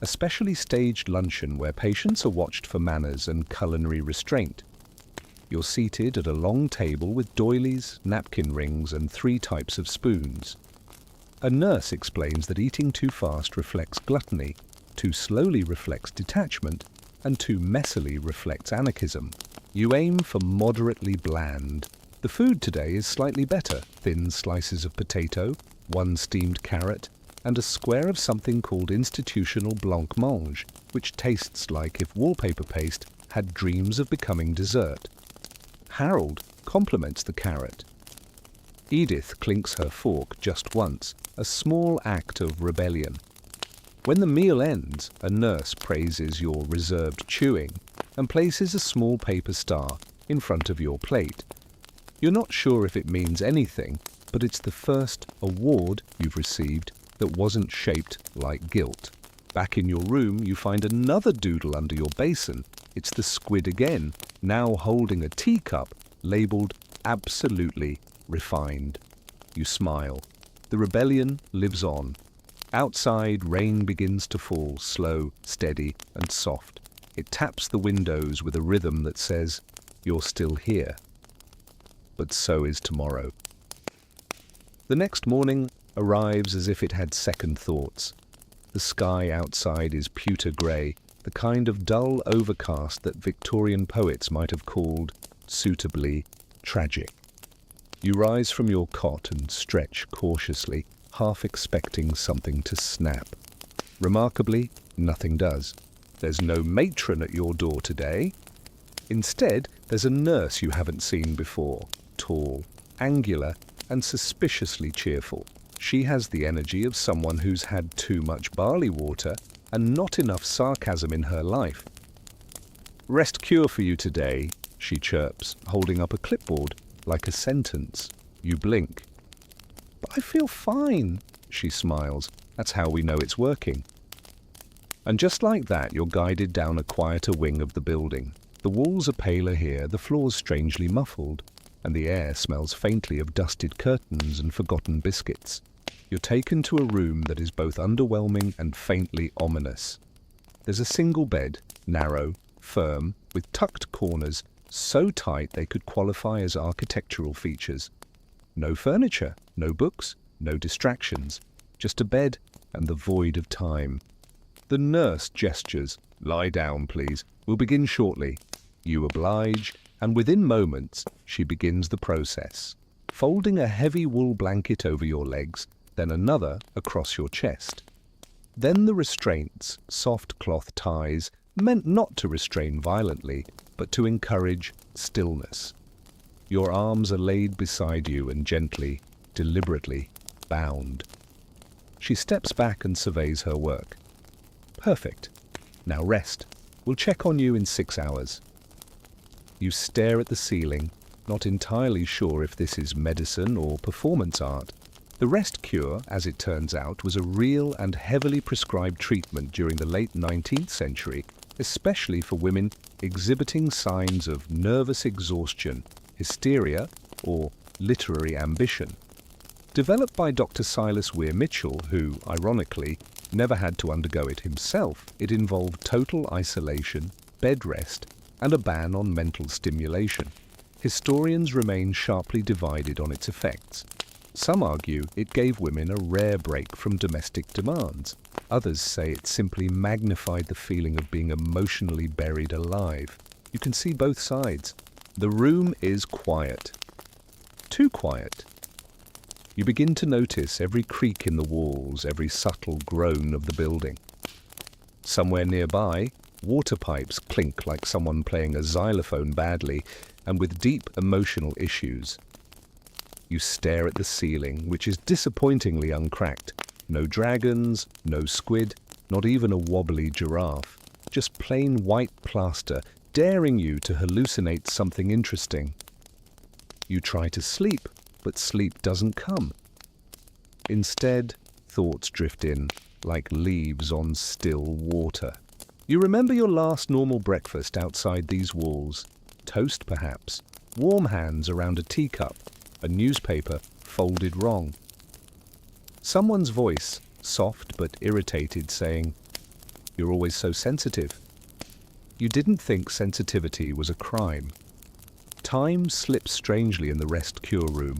a specially staged luncheon where patients are watched for manners and culinary restraint. You're seated at a long table with doilies, napkin rings, and 3 types of spoons. A nurse explains that eating too fast reflects gluttony, too slowly reflects detachment, and too messily reflects anarchism. You aim for moderately bland. The food today is slightly better: thin slices of potato, 1 steamed carrot, and a square of something called institutional blancmange, which tastes like if wallpaper paste had dreams of becoming dessert. Harold compliments the carrot. Edith clinks her fork just once, a small act of rebellion. When the meal ends, a nurse praises your reserved chewing and places a small paper star in front of your plate. You're not sure if it means anything, but it's the first award you've received that wasn't shaped like guilt. Back in your room, you find another doodle under your basin. It's the squid again, now holding a teacup labeled absolutely refined. You smile. The rebellion lives on. Outside, rain begins to fall, slow, steady, and soft. It taps the windows with a rhythm that says, "You're still here." But so is tomorrow. The next morning arrives as if it had second thoughts. The sky outside is pewter grey, the kind of dull overcast that Victorian poets might have called, suitably, tragic. You rise from your cot and stretch cautiously, half expecting something to snap. Remarkably, nothing does. There's no matron at your door today. Instead, there's a nurse you haven't seen before, tall, angular, and suspiciously cheerful. She has the energy of someone who's had too much barley water and not enough sarcasm in her life. "Rest cure for you today," she chirps, holding up a clipboard like a sentence. You blink. "But I feel fine," she smiles. That's how we know it's working. And just like that, you're guided down a quieter wing of the building. The walls are paler here, the floors strangely muffled, and the air smells faintly of dusted curtains and forgotten biscuits. You're taken to a room that is both underwhelming and faintly ominous. There's a single bed, narrow, firm, with tucked corners, so tight they could qualify as architectural features. No furniture, no books, no distractions, just a bed and the void of time. The nurse gestures, "Lie down, please. We'll begin shortly." You oblige, and within moments, she begins the process, folding a heavy wool blanket over your legs, then another across your chest. Then the restraints, soft cloth ties, meant not to restrain violently, but to encourage stillness. Your arms are laid beside you and gently, deliberately, bound. She steps back and surveys her work. "Perfect. Now rest. We'll check on you in 6 hours." You stare at the ceiling, not entirely sure if this is medicine or performance art. The rest cure, as it turns out, was a real and heavily prescribed treatment during the late 19th century, especially for women exhibiting signs of nervous exhaustion, hysteria, or literary ambition. Developed by Dr. Silas Weir Mitchell, who, ironically, never had to undergo it himself, it involved total isolation, bed rest, and a ban on mental stimulation. Historians remain sharply divided on its effects. Some argue it gave women a rare break from domestic demands. Others say it simply magnified the feeling of being emotionally buried alive. You can see both sides. The room is quiet. Too quiet. You begin to notice every creak in the walls, every subtle groan of the building. Somewhere nearby, water pipes clink like someone playing a xylophone badly and with deep emotional issues. You stare at the ceiling, which is disappointingly uncracked. No dragons, no squid, not even a wobbly giraffe. Just plain white plaster, daring you to hallucinate something interesting. You try to sleep, but sleep doesn't come. Instead, thoughts drift in, like leaves on still water. You remember your last normal breakfast outside these walls. Toast, perhaps. Warm hands around a teacup. A newspaper folded wrong. Someone's voice, soft but irritated, saying, "You're always so sensitive." You didn't think sensitivity was a crime. Time slips strangely in the rest cure room.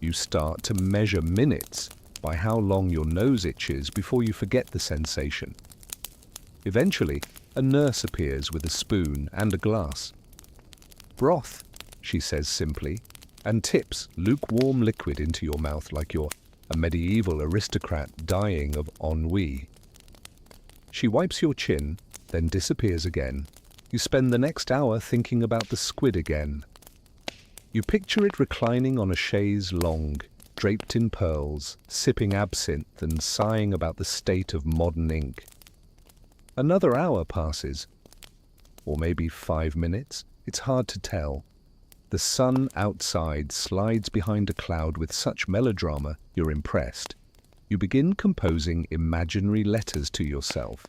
You start to measure minutes by how long your nose itches before you forget the sensation. Eventually, a nurse appears with a spoon and a glass. "Broth," she says simply, and tips lukewarm liquid into your mouth like you're a medieval aristocrat dying of ennui. She wipes your chin, then disappears again. You spend the next hour thinking about the squid again. You picture it reclining on a chaise longue, draped in pearls, sipping absinthe and sighing about the state of modern ink. Another hour passes, or maybe 5 minutes. It's hard to tell. The sun outside slides behind a cloud with such melodrama you're impressed. You begin composing imaginary letters to yourself.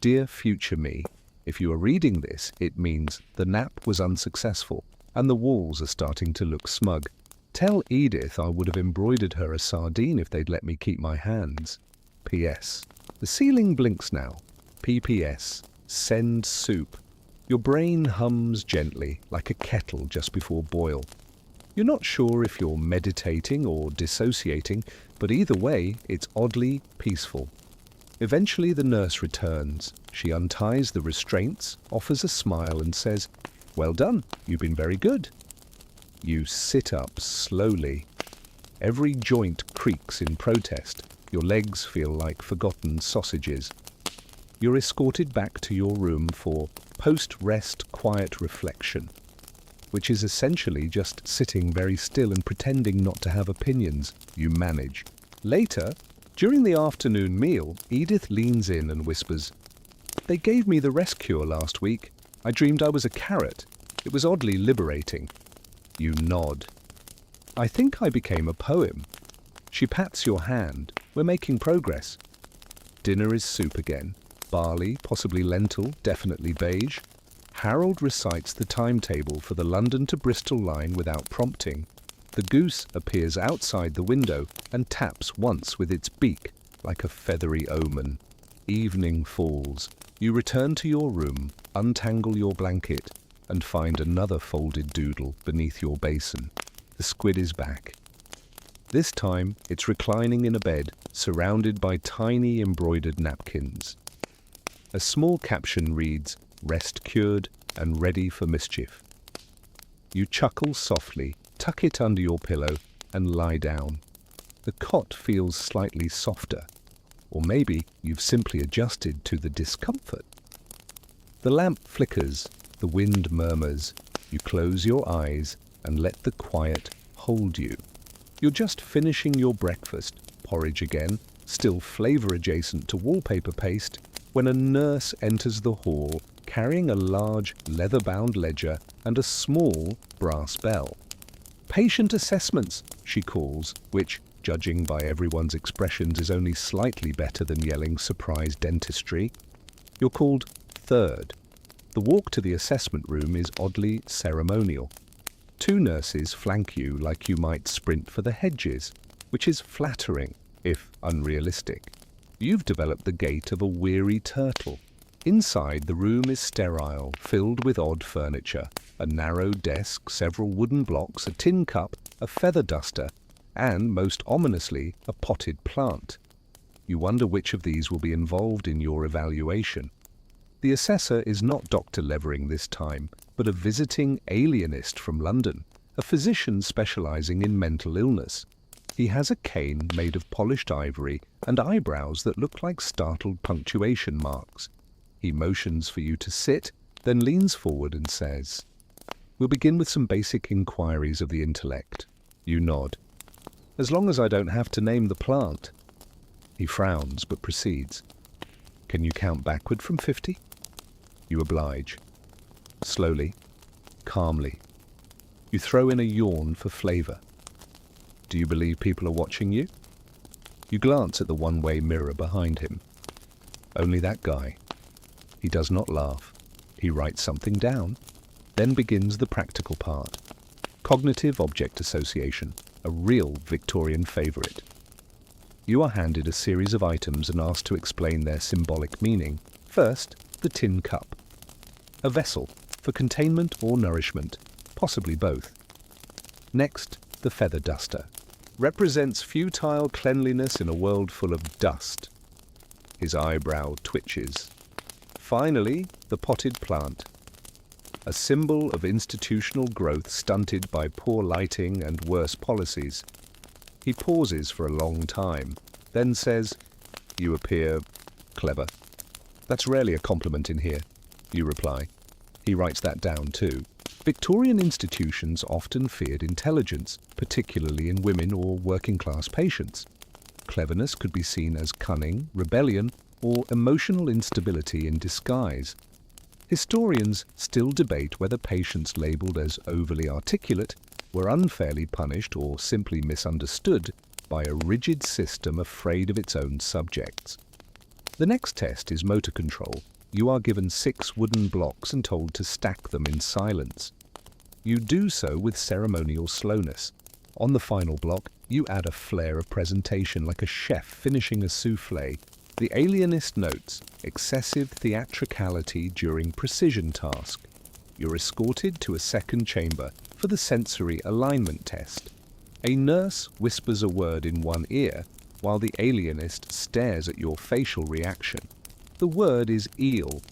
"Dear future me, if you are reading this, it means the nap was unsuccessful and the walls are starting to look smug. Tell Edith I would have embroidered her a sardine if they'd let me keep my hands. P.S. The ceiling blinks now. P.P.S. Send soup." Your brain hums gently, like a kettle just before boil. You're not sure if you're meditating or dissociating, but either way, it's oddly peaceful. Eventually the nurse returns. She unties the restraints, offers a smile and says, "Well done, you've been very good." You sit up slowly. Every joint creaks in protest. Your legs feel like forgotten sausages. You're escorted back to your room for post-rest quiet reflection, which is essentially just sitting very still and pretending not to have opinions. You manage. Later, during the afternoon meal, Edith leans in and whispers, "They gave me the rest cure last week. I dreamed I was a carrot. It was oddly liberating." You nod. "I think I became a poem." She pats your hand. "We're making progress." Dinner is soup again. Barley, possibly lentil, definitely beige. Harold recites the timetable for the London to Bristol line without prompting. The goose appears outside the window and taps once with its beak, like a feathery omen. Evening falls. You return to your room, untangle your blanket, and find another folded doodle beneath your basin. The squid is back. This time, it's reclining in a bed, surrounded by tiny embroidered napkins. A small caption reads, "Rest cured and ready for mischief." You chuckle softly, tuck it under your pillow, and lie down. The cot feels slightly softer, or maybe you've simply adjusted to the discomfort. The lamp flickers, the wind murmurs. You close your eyes and let the quiet hold you. You're just finishing your breakfast, porridge again, still flavor adjacent to wallpaper paste, when a nurse enters the hall carrying a large leather-bound ledger and a small brass bell. "Patient assessments," she calls, which, judging by everyone's expressions, is only slightly better than yelling surprise dentistry. You're called third. The walk to the assessment room is oddly ceremonial. 2 nurses flank you like you might sprint for the hedges, which is flattering, if unrealistic. You've developed the gait of a weary turtle. Inside, the room is sterile, filled with odd furniture. A narrow desk, several wooden blocks, a tin cup, a feather duster, and, most ominously, a potted plant. You wonder which of these will be involved in your evaluation. The assessor is not Dr. Levering this time, but a visiting alienist from London, a physician specializing in mental illness. He has a cane made of polished ivory and eyebrows that look like startled punctuation marks. He motions for you to sit, then leans forward and says, "We'll begin with some basic inquiries of the intellect." You nod. "As long as I don't have to name the plant." He frowns but proceeds. "Can you count backward from 50? You oblige. Slowly, calmly. You throw in a yawn for flavor. "Do you believe people are watching you?" You glance at the one-way mirror behind him. Only that guy. He does not laugh. He writes something down. Then begins the practical part. Cognitive object association, a real Victorian favorite. You are handed a series of items and asked to explain their symbolic meaning. First, the tin cup. A vessel, for containment or nourishment, possibly both. Next, the feather duster. Represents futile cleanliness in a world full of dust. His eyebrow twitches. Finally, the potted plant. A symbol of institutional growth stunted by poor lighting and worse policies. He pauses for a long time, then says, "You appear clever." "That's rarely a compliment in here," you reply. He writes that down too. Victorian institutions often feared intelligence, particularly in women or working-class patients. Cleverness could be seen as cunning, rebellion, or emotional instability in disguise. Historians still debate whether patients labelled as overly articulate were unfairly punished or simply misunderstood by a rigid system afraid of its own subjects. The next test is motor control. You are given 6 wooden blocks and told to stack them in silence. You do so with ceremonial slowness. On the final block, you add a flair of presentation like a chef finishing a soufflé. The alienist notes excessive theatricality during precision task. You're escorted to a second chamber for the sensory alignment test. A nurse whispers a word in one ear while the alienist stares at your facial reaction. The word is eel.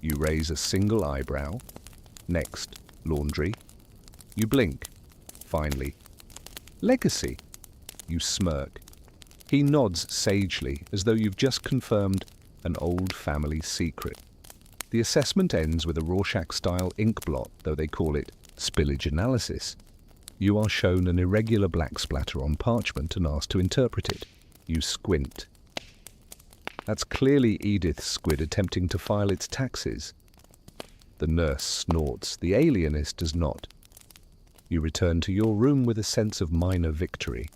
You raise a single eyebrow. Next, laundry. You blink. Finally, legacy. You smirk. He nods sagely, as though you've just confirmed an old family secret. The assessment ends with a Rorschach-style ink blot, though they call it spillage analysis. You are shown an irregular black splatter on parchment and asked to interpret it. You squint. That's clearly Edith's squid attempting to file its taxes. The nurse snorts. The alienist does not. You return to your room with a sense of minor victory.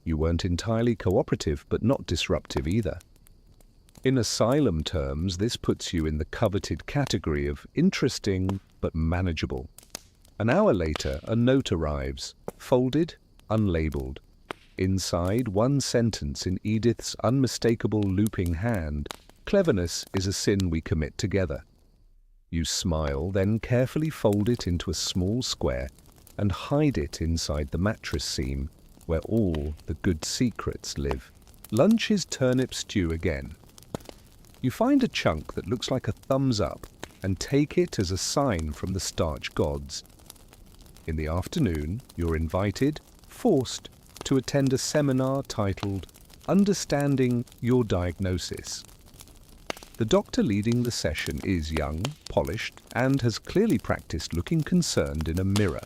You weren't entirely cooperative, but not disruptive either. In asylum terms, this puts you in the coveted category of interesting but manageable. An hour later, a note arrives, folded, unlabeled. Inside, one sentence in Edith's unmistakable looping hand: "Cleverness is a sin we commit together." You smile, then carefully fold it into a small square and hide it inside the mattress seam, where all the good secrets live. Lunch is turnip stew again. You find a chunk that looks like a thumbs up and take it as a sign from the starch gods. In the afternoon, you're invited, forced, to attend a seminar titled "Understanding Your Diagnosis." The doctor leading the session is young, polished, and has clearly practiced looking concerned in a mirror.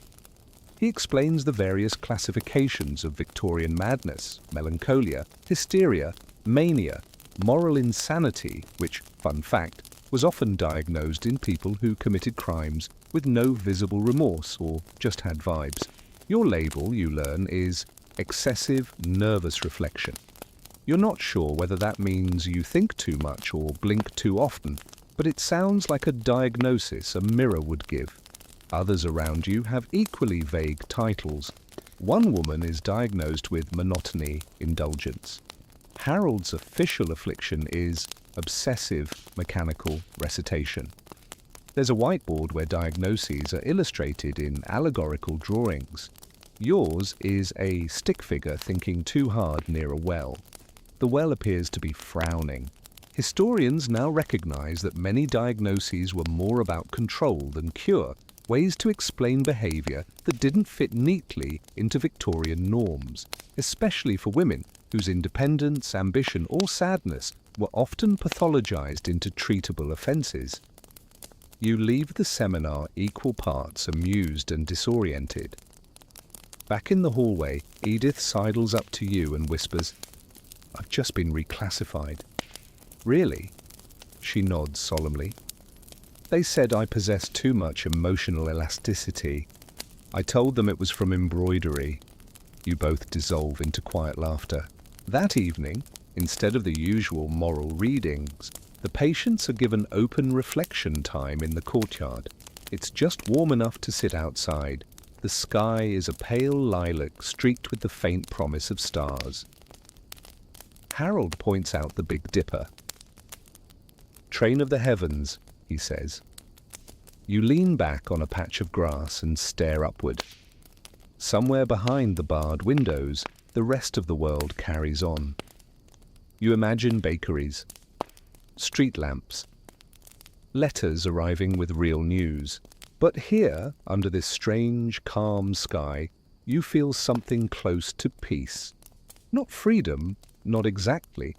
He explains the various classifications of Victorian madness, melancholia, hysteria, mania, moral insanity, which, fun fact, was often diagnosed in people who committed crimes with no visible remorse or just had vibes. Your label, you learn, is excessive nervous reflection. You're not sure whether that means you think too much or blink too often, but it sounds like a diagnosis a mirror would give. Others around you have equally vague titles. One woman is diagnosed with monotony indulgence. Harold's official affliction is obsessive mechanical recitation. There's a whiteboard where diagnoses are illustrated in allegorical drawings. Yours is a stick figure thinking too hard near a well. The well appears to be frowning. Historians now recognize that many diagnoses were more about control than cure, ways to explain behavior that didn't fit neatly into Victorian norms, especially for women whose independence, ambition, or sadness were often pathologized into treatable offenses. You leave the seminar equal parts amused and disoriented. Back in the hallway, Edith sidles up to you and whispers, "I've just been reclassified." "Really?" She nods solemnly. "They said I possessed too much emotional elasticity. I told them it was from embroidery." You both dissolve into quiet laughter. That evening, instead of the usual moral readings, the patients are given open reflection time in the courtyard. It's just warm enough to sit outside. The sky is a pale lilac streaked with the faint promise of stars. Harold points out the Big Dipper. "Train of the heavens," he says. You lean back on a patch of grass and stare upward. Somewhere behind the barred windows, the rest of the world carries on. You imagine bakeries, street lamps, letters arriving with real news. But here, under this strange, calm sky, you feel something close to peace. Not freedom, not exactly,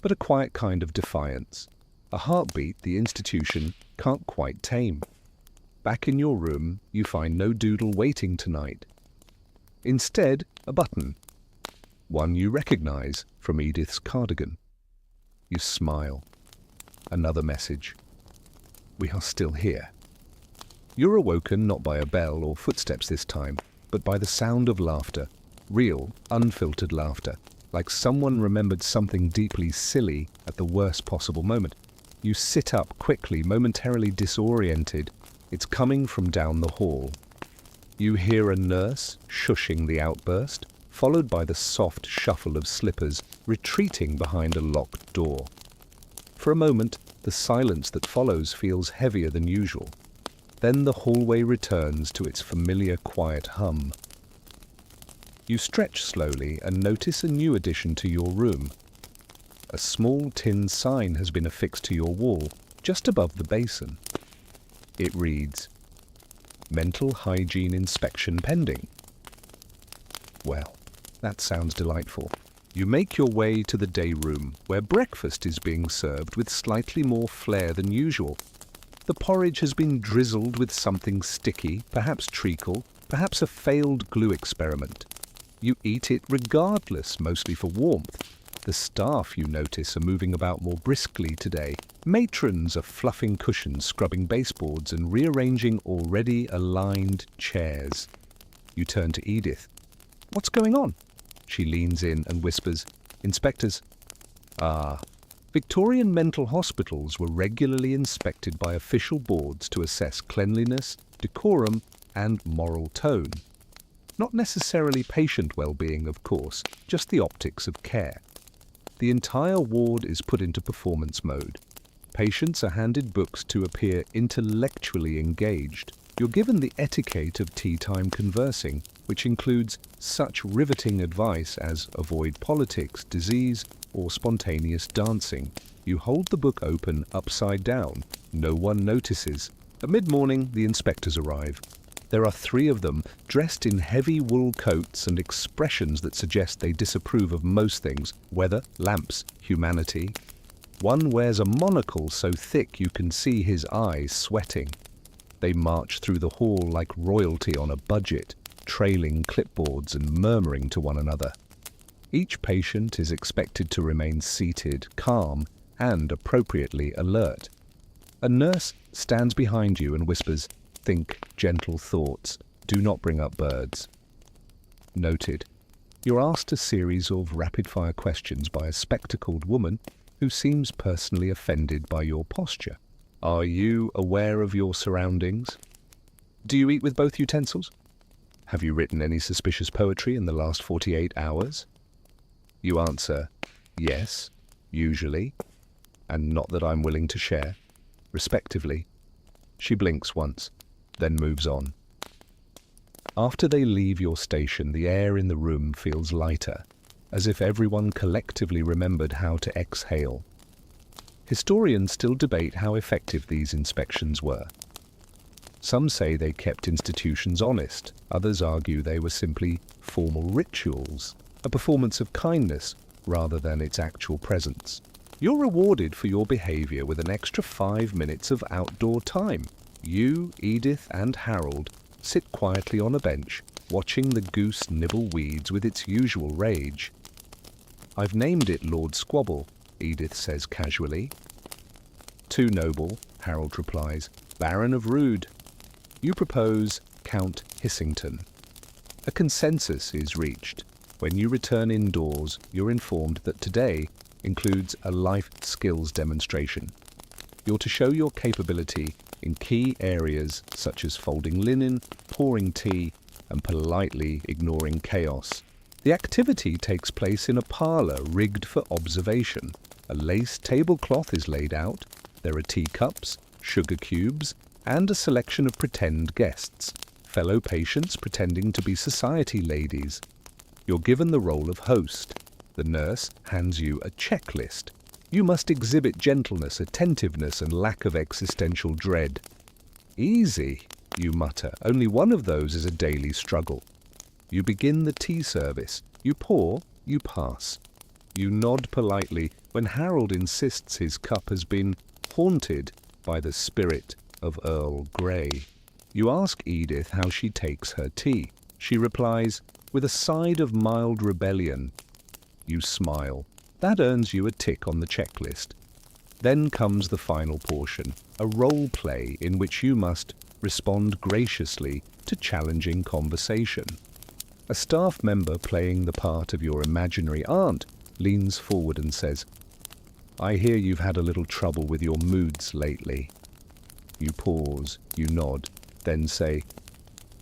but a quiet kind of defiance. A heartbeat the institution can't quite tame. Back in your room, you find no doodle waiting tonight. Instead, a button. One you recognize from Edith's cardigan. You smile. Another message. "We are still here." You're awoken not by a bell or footsteps this time, but by the sound of laughter. Real, unfiltered laughter, like someone remembered something deeply silly at the worst possible moment. You sit up quickly, momentarily disoriented. It's coming from down the hall. You hear a nurse shushing the outburst, followed by the soft shuffle of slippers retreating behind a locked door. For a moment, the silence that follows feels heavier than usual. Then the hallway returns to its familiar quiet hum. You stretch slowly and notice a new addition to your room. A small tin sign has been affixed to your wall, just above the basin. It reads, "Mental hygiene inspection pending." Well, that sounds delightful. You make your way to the day room, where breakfast is being served with slightly more flair than usual. The porridge has been drizzled with something sticky, perhaps treacle, perhaps a failed glue experiment. You eat it regardless, mostly for warmth. The staff, you notice, are moving about more briskly today. Matrons are fluffing cushions, scrubbing baseboards, and rearranging already aligned chairs. You turn to Edith. "What's going on?" She leans in and whispers, "Inspectors." Ah. Victorian mental hospitals were regularly inspected by official boards to assess cleanliness, decorum, and moral tone. Not necessarily patient well-being, of course, just the optics of care. The entire ward is put into performance mode. Patients are handed books to appear intellectually engaged. You're given the etiquette of tea-time conversing, which includes such riveting advice as avoid politics, disease, or spontaneous dancing. You hold the book open upside down. No one notices. At mid-morning, the inspectors arrive. There are 3 of them, dressed in heavy wool coats and expressions that suggest they disapprove of most things: weather, lamps, humanity. One wears a monocle so thick you can see his eyes sweating. They march through the hall like royalty on a budget, trailing clipboards and murmuring to one another. Each patient is expected to remain seated, calm, and appropriately alert. A nurse stands behind you and whispers, "Think gentle thoughts. Do not bring up birds." Noted. You're asked a series of rapid-fire questions by a spectacled woman who seems personally offended by your posture. Are you aware of your surroundings? Do you eat with both utensils? Have you written any suspicious poetry in the last 48 hours? You answer, yes, usually, and not that I'm willing to share, respectively. She blinks once, then moves on. After they leave your station, the air in the room feels lighter, as if everyone collectively remembered how to exhale. Historians still debate how effective these inspections were. Some say they kept institutions honest, others argue they were simply formal rituals, a performance of kindness rather than its actual presence. You're rewarded for your behavior with an extra 5 minutes of outdoor time. You, Edith, and Harold sit quietly on a bench, watching the goose nibble weeds with its usual rage. "I've named it Lord Squabble," Edith says casually. "Too noble," Harold replies. "Baron of Rude." You propose Count Hissington. A consensus is reached. When you return indoors, you're informed that today includes a life skills demonstration. You're to show your capability in key areas such as folding linen, pouring tea, and politely ignoring chaos. The activity takes place in a parlor rigged for observation. A lace tablecloth is laid out. There are teacups, sugar cubes, and a selection of pretend guests, fellow patients pretending to be society ladies. You're given the role of host. The nurse hands you a checklist. You must exhibit gentleness, attentiveness, and lack of existential dread. "Easy," you mutter. "Only one of those is a daily struggle." You begin the tea service. You pour, you pass. You nod politely when Harold insists his cup has been haunted by the spirit of Earl Grey. You ask Edith how she takes her tea. She replies, with a side of mild rebellion. You smile. That earns you a tick on the checklist. Then comes the final portion, a role play in which you must respond graciously to challenging conversation. A staff member playing the part of your imaginary aunt leans forward and says, "I hear you've had a little trouble with your moods lately." You pause, you nod, then say,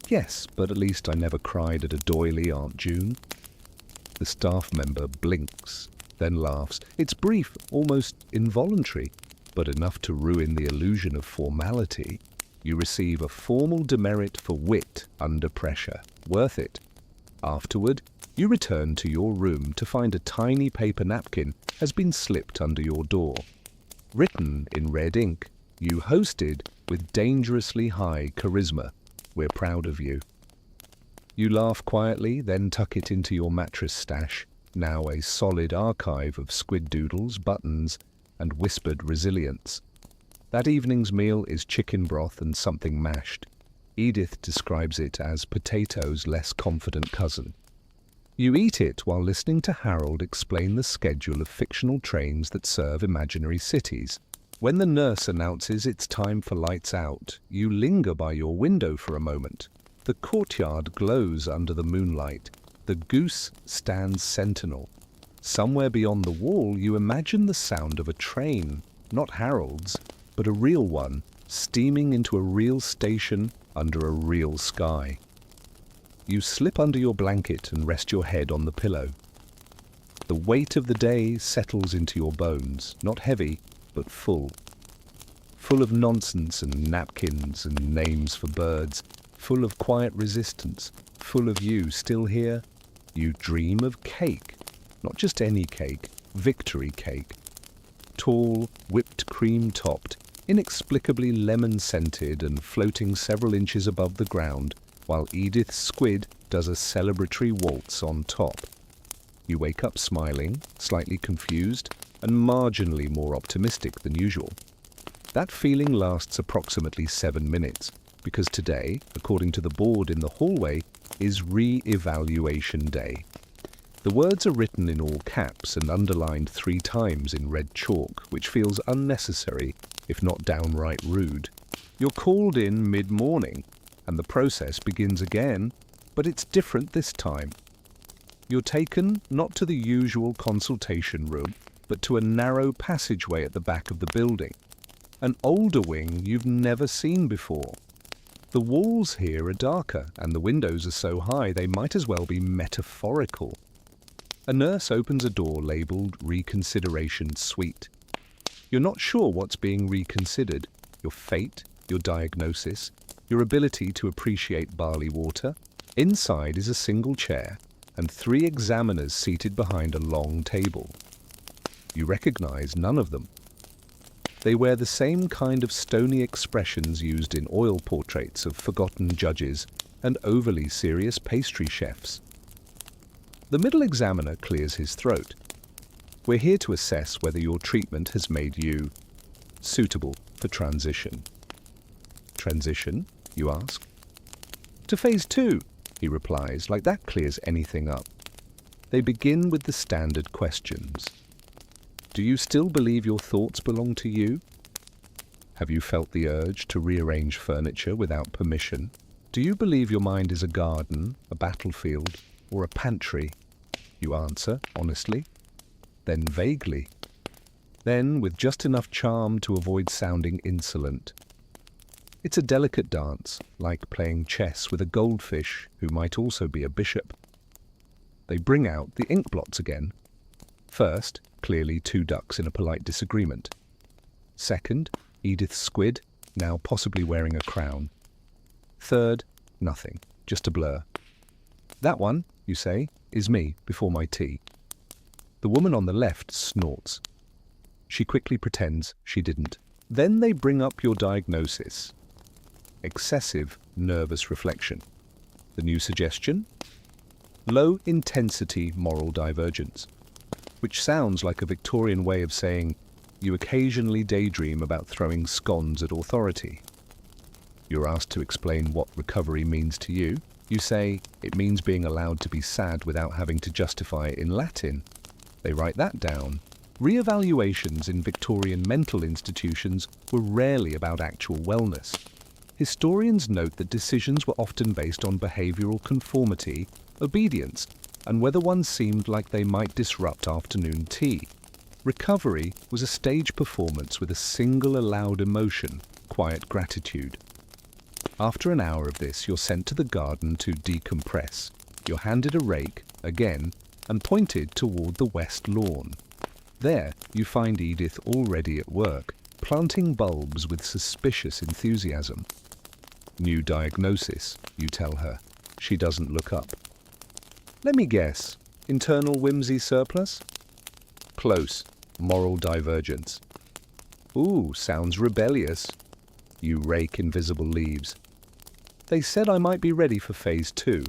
"Yes, but at least I never cried at a doily, Aunt June." The staff member blinks, then laughs. It's brief, almost involuntary, but enough to ruin the illusion of formality. You receive a formal demerit for wit under pressure. Worth it. Afterward, you return to your room to find a tiny paper napkin has been slipped under your door. Written in red ink, you hosted with dangerously high charisma. We're proud of you. You laugh quietly, then tuck it into your mattress stash, now a solid archive of squid doodles, buttons, and whispered resilience. That evening's meal is chicken broth and something mashed. Edith describes it as potato's less confident cousin. You eat it while listening to Harold explain the schedule of fictional trains that serve imaginary cities. When the nurse announces it's time for lights out, you linger by your window for a moment. The courtyard glows under the moonlight. The goose stands sentinel. Somewhere beyond the wall, you imagine the sound of a train, not Harold's, but a real one, steaming into a real station under a real sky. You slip under your blanket and rest your head on the pillow. The weight of the day settles into your bones, not heavy, but full. Full of nonsense and napkins and names for birds, full of quiet resistance, full of you still here. You dream of cake, not just any cake, victory cake. Tall, whipped cream topped, inexplicably lemon-scented and floating several inches above the ground, while Edith Squid does a celebratory waltz on top. You wake up smiling, slightly confused, and marginally more optimistic than usual. That feeling lasts approximately 7 minutes, because today, according to the board in the hallway, is re-evaluation day. The words are written in all caps and underlined 3 times in red chalk, which feels unnecessary, if not downright rude. You're called in mid-morning, and the process begins again, but it's different this time. You're taken not to the usual consultation room, but to a narrow passageway at the back of the building. An older wing you've never seen before. The walls here are darker, and the windows are so high they might as well be metaphorical. A nurse opens a door labelled Reconsideration Suite. You're not sure what's being reconsidered: your fate, your diagnosis, your ability to appreciate barley water. Inside is a single chair and 3 examiners seated behind a long table. You recognize none of them. They wear the same kind of stony expressions used in oil portraits of forgotten judges and overly serious pastry chefs. The middle examiner clears his throat. We're here to assess whether your treatment has made you suitable for transition. Transition, you ask? To phase 2, he replies, like that clears anything up. They begin with the standard questions. Do you still believe your thoughts belong to you? Have you felt the urge to rearrange furniture without permission? Do you believe your mind is a garden, a battlefield, or a pantry? You answer, honestly, then vaguely, then with just enough charm to avoid sounding insolent. It's a delicate dance, like playing chess with a goldfish who might also be a bishop. They bring out the ink blots again. First, clearly 2 ducks in a polite disagreement. Second, Edith Squid, now possibly wearing a crown. Third, nothing, just a blur. That one, you say, is me before my tea. The woman on the left snorts. She quickly pretends she didn't. Then they bring up your diagnosis. Excessive nervous reflection. The new suggestion? Low-intensity moral divergence, which sounds like a Victorian way of saying you occasionally daydream about throwing scones at authority. You're asked to explain what recovery means to you. You say it means being allowed to be sad without having to justify it in Latin. They write that down. Re-evaluations in Victorian mental institutions were rarely about actual wellness. Historians note that decisions were often based on behavioural conformity, obedience, and whether one seemed like they might disrupt afternoon tea. Recovery was a stage performance with a single allowed emotion, quiet gratitude. After an hour of this, you're sent to the garden to decompress. You're handed a rake, again, and pointed toward the west lawn. There, you find Edith already at work, planting bulbs with suspicious enthusiasm. New diagnosis, you tell her. She doesn't look up. Let me guess. Internal whimsy surplus? Close. Moral divergence. Ooh, sounds rebellious. You rake invisible leaves. They said I might be ready for phase 2.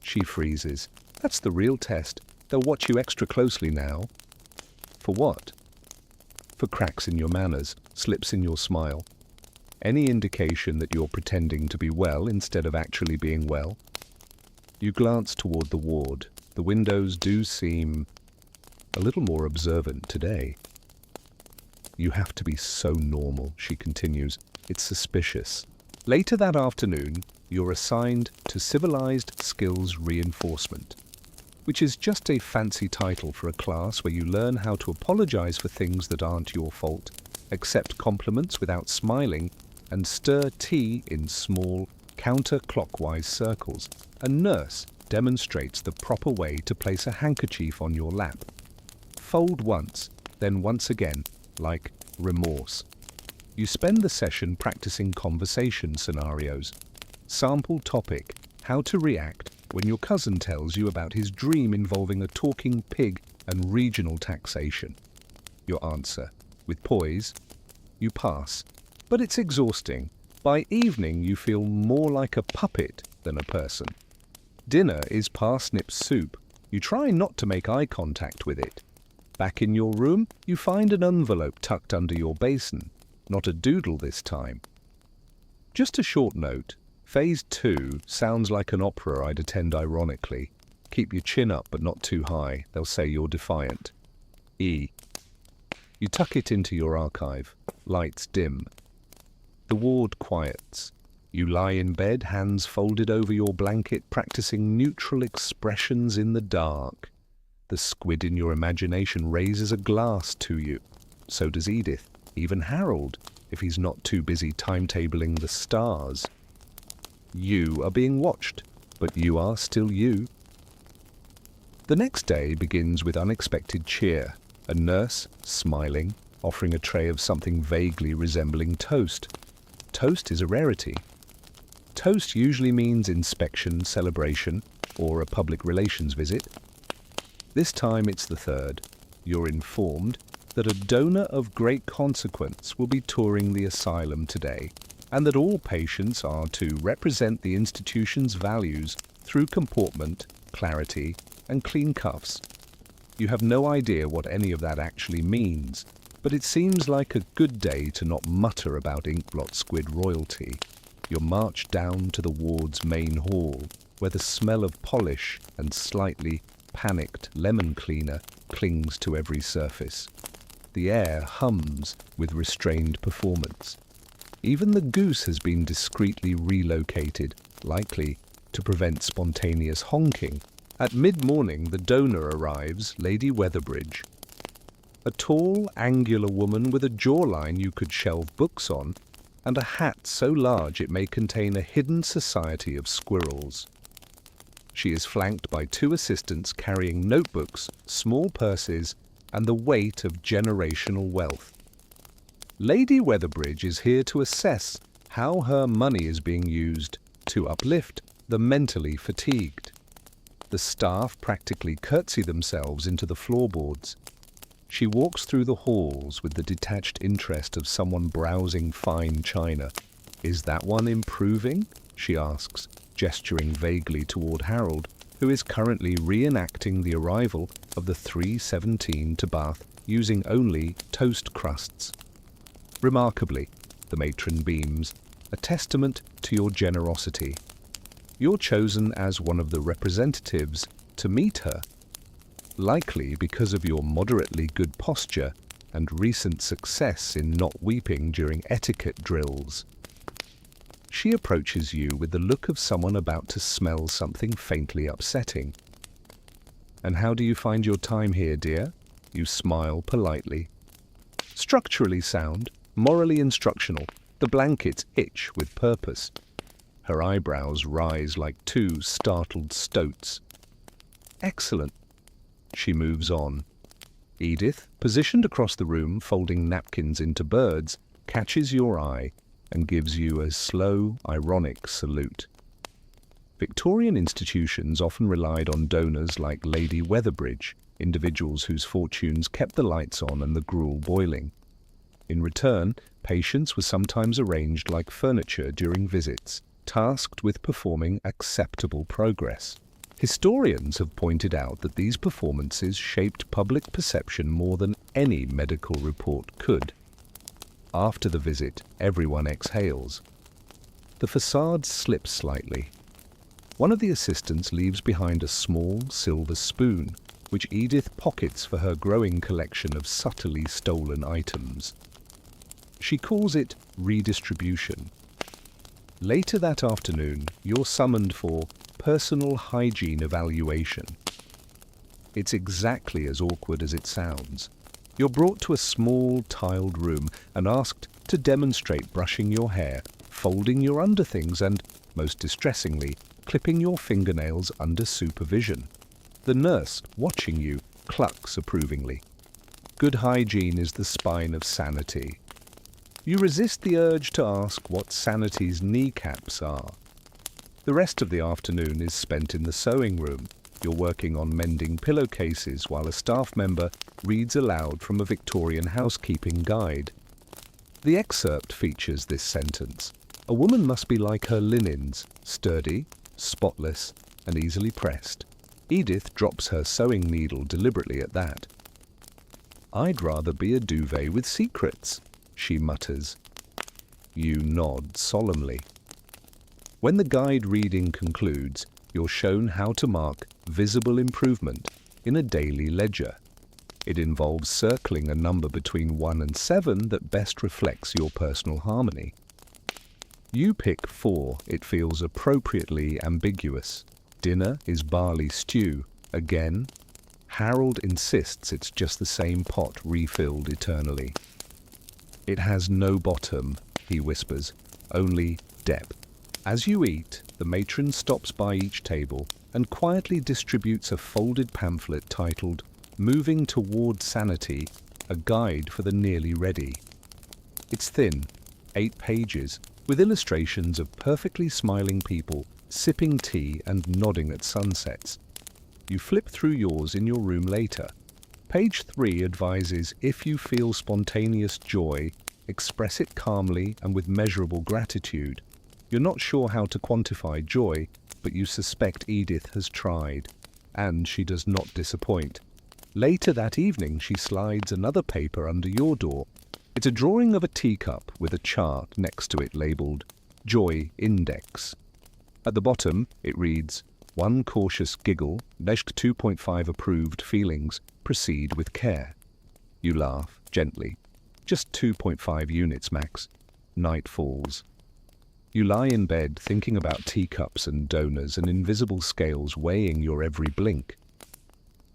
She freezes. That's the real test. They'll watch you extra closely now. For what? For cracks in your manners, slips in your smile. Any indication that you're pretending to be well instead of actually being well. You glance toward the ward. The windows do seem a little more observant today. You have to be so normal, she continues. It's suspicious. Later that afternoon, you're assigned to Civilized Skills Reinforcement, which is just a fancy title for a class where you learn how to apologize for things that aren't your fault, accept compliments without smiling, and stir tea in small, counterclockwise circles. A nurse demonstrates the proper way to place a handkerchief on your lap. Fold once, then once again, like remorse. You spend the session practicing conversation scenarios. Sample topic: how to react when your cousin tells you about his dream involving a talking pig and regional taxation. Your answer: with poise, you pass. But it's exhausting. By evening, you feel more like a puppet than a person. Dinner is parsnip soup. You try not to make eye contact with it. Back in your room, you find an envelope tucked under your basin. Not a doodle this time. Just a short note. Phase 2 sounds like an opera I'd attend ironically. Keep your chin up but not too high. They'll say you're defiant. E. You tuck it into your archive. Lights dim. The ward quiets. You lie in bed, hands folded over your blanket, practicing neutral expressions in the dark. The squid in your imagination raises a glass to you. So does Edith, even Harold, if he's not too busy timetabling the stars. You are being watched, but you are still you. The next day begins with unexpected cheer. A nurse, smiling, offering a tray of something vaguely resembling toast. Toast is a rarity. Toast usually means inspection, celebration, or a public relations visit. This time it's the third. You're informed that a donor of great consequence will be touring the asylum today, and that all patients are to represent the institution's values through comportment, clarity, and clean cuffs. You have no idea what any of that actually means, but it seems like a good day to not mutter about inkblot squid royalty. You're marched down to the ward's main hall, where the smell of polish and slightly panicked lemon cleaner clings to every surface. The air hums with restrained performance. Even the goose has been discreetly relocated, likely to prevent spontaneous honking. At mid-morning, the donor arrives, Lady Weatherbridge. A tall, angular woman with a jawline you could shelve books on, and a hat so large it may contain a hidden society of squirrels. She is flanked by 2 assistants carrying notebooks, small purses, and the weight of generational wealth. Lady Weatherbridge is here to assess how her money is being used to uplift the mentally fatigued. The staff practically curtsy themselves into the floorboards. She walks through the halls with the detached interest of someone browsing fine china. "Is that one improving?" she asks, gesturing vaguely toward Harold, who is currently reenacting the arrival of the 317 to Bath using only toast crusts. "Remarkably," the matron beams, "a testament to your generosity. You're chosen as one of the representatives to meet her, likely because of your moderately good posture and recent success in not weeping during etiquette drills." She approaches you with the look of someone about to smell something faintly upsetting. "And how do you find your time here, dear?" You smile politely. "Structurally sound, morally instructional. The blankets itch with purpose." Her eyebrows rise like 2 startled stoats. "Excellent." She moves on. Edith, positioned across the room, folding napkins into birds, catches your eye and gives you a slow, ironic salute. Victorian institutions often relied on donors like Lady Weatherbridge, individuals whose fortunes kept the lights on and the gruel boiling. In return, patients were sometimes arranged like furniture during visits, tasked with performing acceptable progress. Historians have pointed out that these performances shaped public perception more than any medical report could. After the visit, everyone exhales. The facade slips slightly. One of the assistants leaves behind a small silver spoon, which Edith pockets for her growing collection of subtly stolen items. She calls it redistribution. Later that afternoon, you're summoned for personal hygiene evaluation. It's exactly as awkward as it sounds. You're brought to a small, tiled room and asked to demonstrate brushing your hair, folding your underthings and, most distressingly, clipping your fingernails under supervision. The nurse, watching you, clucks approvingly. Good hygiene is the spine of sanity. You resist the urge to ask what sanity's kneecaps are. The rest of the afternoon is spent in the sewing room. You're working on mending pillowcases while a staff member reads aloud from a Victorian housekeeping guide. The excerpt features this sentence: "A woman must be like her linens, sturdy, spotless, and easily pressed." Edith drops her sewing needle deliberately at that. "I'd rather be a duvet with secrets," she mutters. You nod solemnly. When the guide reading concludes, you're shown how to mark visible improvement in a daily ledger. It involves circling a number between 1 and 7 that best reflects your personal harmony. You pick 4. It feels appropriately ambiguous. Dinner is barley stew. Again, Harold insists it's just the same pot refilled eternally. It has no bottom, he whispers, only depth. As you eat, the matron stops by each table and quietly distributes a folded pamphlet titled "Moving Toward Sanity, a Guide for the Nearly Ready." It's thin, 8 pages, with illustrations of perfectly smiling people sipping tea and nodding at sunsets. You flip through yours in your room later. Page 3 advises if you feel spontaneous joy, express it calmly and with measurable gratitude. You're not sure how to quantify joy, but you suspect Edith has tried, and she does not disappoint. Later that evening, she slides another paper under your door. It's a drawing of a teacup with a chart next to it labeled Joy Index. At the bottom, it reads, 1 cautious giggle, next 2.5 approved feelings, proceed with care. You laugh, gently. Just 2.5 units max. Night falls. You lie in bed thinking about teacups and donors and invisible scales weighing your every blink.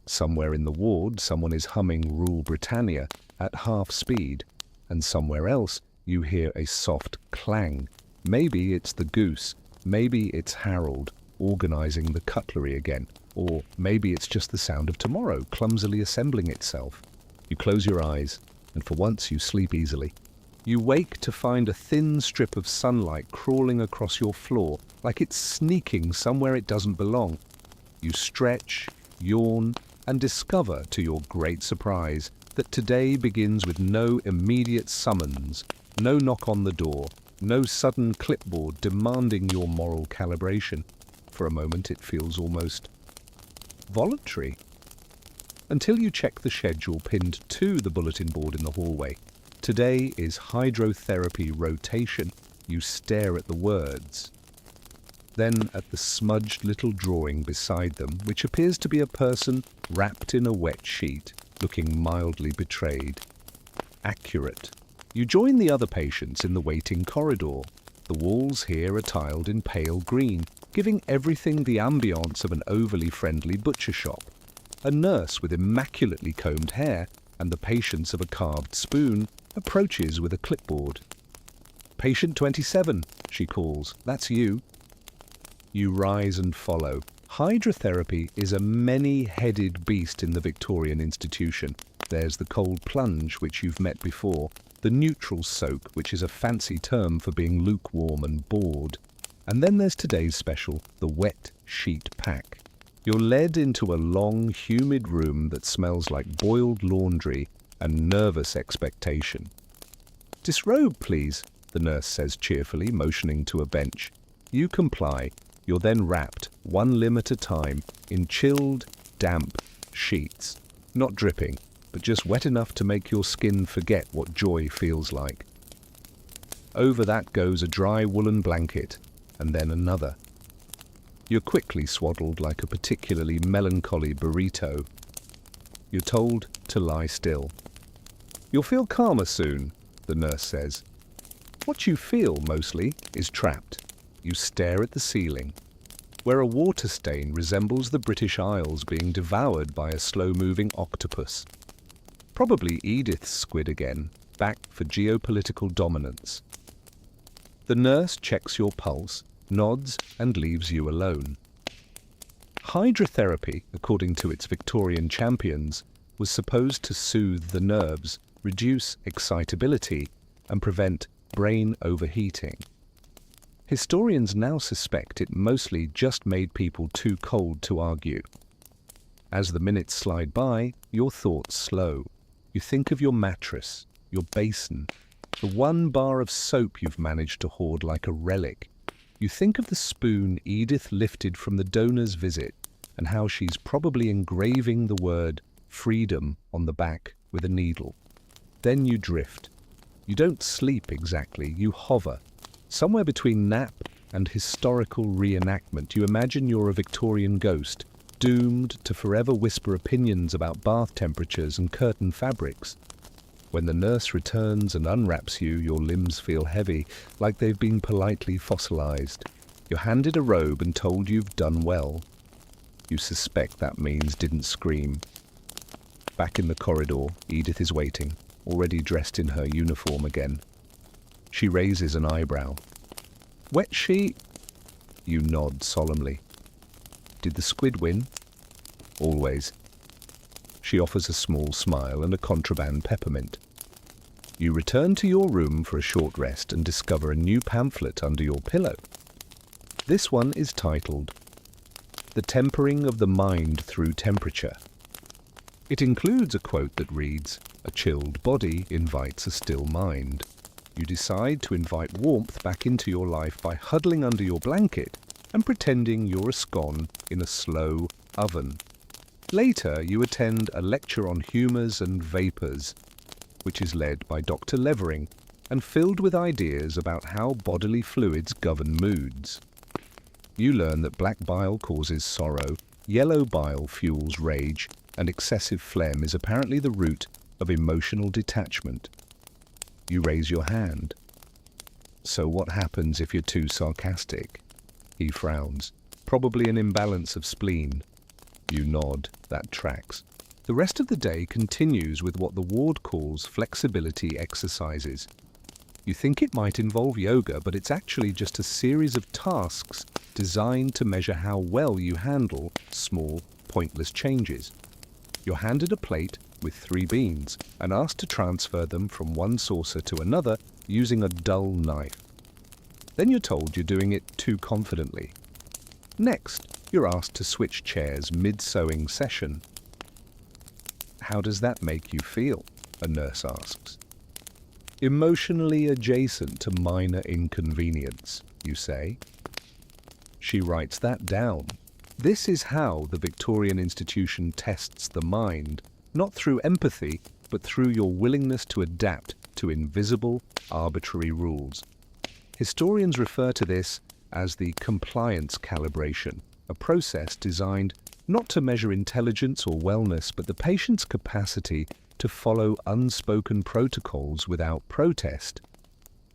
Somewhere in the ward, someone is humming Rule Britannia at half speed, and somewhere else you hear a soft clang. Maybe it's the goose, maybe it's Harold organizing the cutlery again, or maybe it's just the sound of tomorrow clumsily assembling itself. You close your eyes, and for once you sleep easily. You wake to find a thin strip of sunlight crawling across your floor, like it's sneaking somewhere it doesn't belong. You stretch, yawn, and discover, to your great surprise, that today begins with no immediate summons, no knock on the door, no sudden clipboard demanding your moral calibration. For a moment it feels almost voluntary. Until you check the schedule pinned to the bulletin board in the hallway. Today is hydrotherapy rotation. You stare at the words. Then at the smudged little drawing beside them, which appears to be a person wrapped in a wet sheet, looking mildly betrayed. Accurate. You join the other patients in the waiting corridor. The walls here are tiled in pale green, giving everything the ambience of an overly friendly butcher shop. A nurse with immaculately combed hair and the patience of a carved spoon approaches with a clipboard. "Patient 27, she calls. "That's you." You rise and follow. Hydrotherapy is a many-headed beast in the Victorian institution. There's the cold plunge, which you've met before, the neutral soak, which is a fancy term for being lukewarm and bored. And then there's today's special, the wet sheet pack. You're led into a long, humid room that smells like boiled laundry and nervous expectation. "Disrobe, please," the nurse says cheerfully, motioning to a bench. You comply. You're then wrapped, one limb at a time, in chilled, damp sheets. Not dripping, but just wet enough to make your skin forget what joy feels like. Over that goes a dry woolen blanket, and then another. You're quickly swaddled like a particularly melancholy burrito. You're told to lie still. You'll feel calmer soon, the nurse says. What you feel, mostly, is trapped. You stare at the ceiling, where a water stain resembles the British Isles being devoured by a slow-moving octopus. Probably Edith's squid again, back for geopolitical dominance. The nurse checks your pulse, nods, and leaves you alone. Hydrotherapy, according to its Victorian champions, was supposed to soothe the nerves, reduce excitability, and prevent brain overheating. Historians now suspect it mostly just made people too cold to argue. As the minutes slide by, your thoughts slow. You think of your mattress, your basin, the one bar of soap you've managed to hoard like a relic. You think of the spoon Edith lifted from the donor's visit and how she's probably engraving the word freedom on the back with a needle. Then you drift. You don't sleep exactly, you hover. Somewhere between nap and historical reenactment, you imagine you're a Victorian ghost, doomed to forever whisper opinions about bath temperatures and curtain fabrics. When the nurse returns and unwraps you, your limbs feel heavy, like they've been politely fossilized. You're handed a robe and told you've done well. You suspect that means didn't scream. Back in the corridor, Edith is waiting, already dressed in her uniform again. She raises an eyebrow. Wet sheet? You nod solemnly. Did the squid win? Always. She offers a small smile and a contraband peppermint. You return to your room for a short rest and discover a new pamphlet under your pillow. This one is titled, The Tempering of the Mind Through Temperature. It includes a quote that reads, A chilled body invites a still mind. You decide to invite warmth back into your life by huddling under your blanket and pretending you're a scone in a slow oven. Later, you attend a lecture on humours and vapours, which is led by Dr. Levering and filled with ideas about how bodily fluids govern moods. You learn that black bile causes sorrow, yellow bile fuels rage, and excessive phlegm is apparently the root of emotional detachment. You raise your hand. So what happens if you're too sarcastic? He frowns. Probably an imbalance of spleen. You nod. That tracks. The rest of the day continues with what the ward calls flexibility exercises. You think it might involve yoga, but it's actually just a series of tasks designed to measure how well you handle small, pointless changes. You're handed a plate with 3 beans and asked to transfer them from one saucer to another using a dull knife. Then you're told you're doing it too confidently. Next, you're asked to switch chairs mid-sewing session. How does that make you feel? A nurse asks. Emotionally adjacent to minor inconvenience, you say. She writes that down. This is how the Victorian institution tests the mind, not through empathy, but through your willingness to adapt to invisible, arbitrary rules. Historians refer to this as the compliance calibration, a process designed not to measure intelligence or wellness, but the patient's capacity to follow unspoken protocols without protest.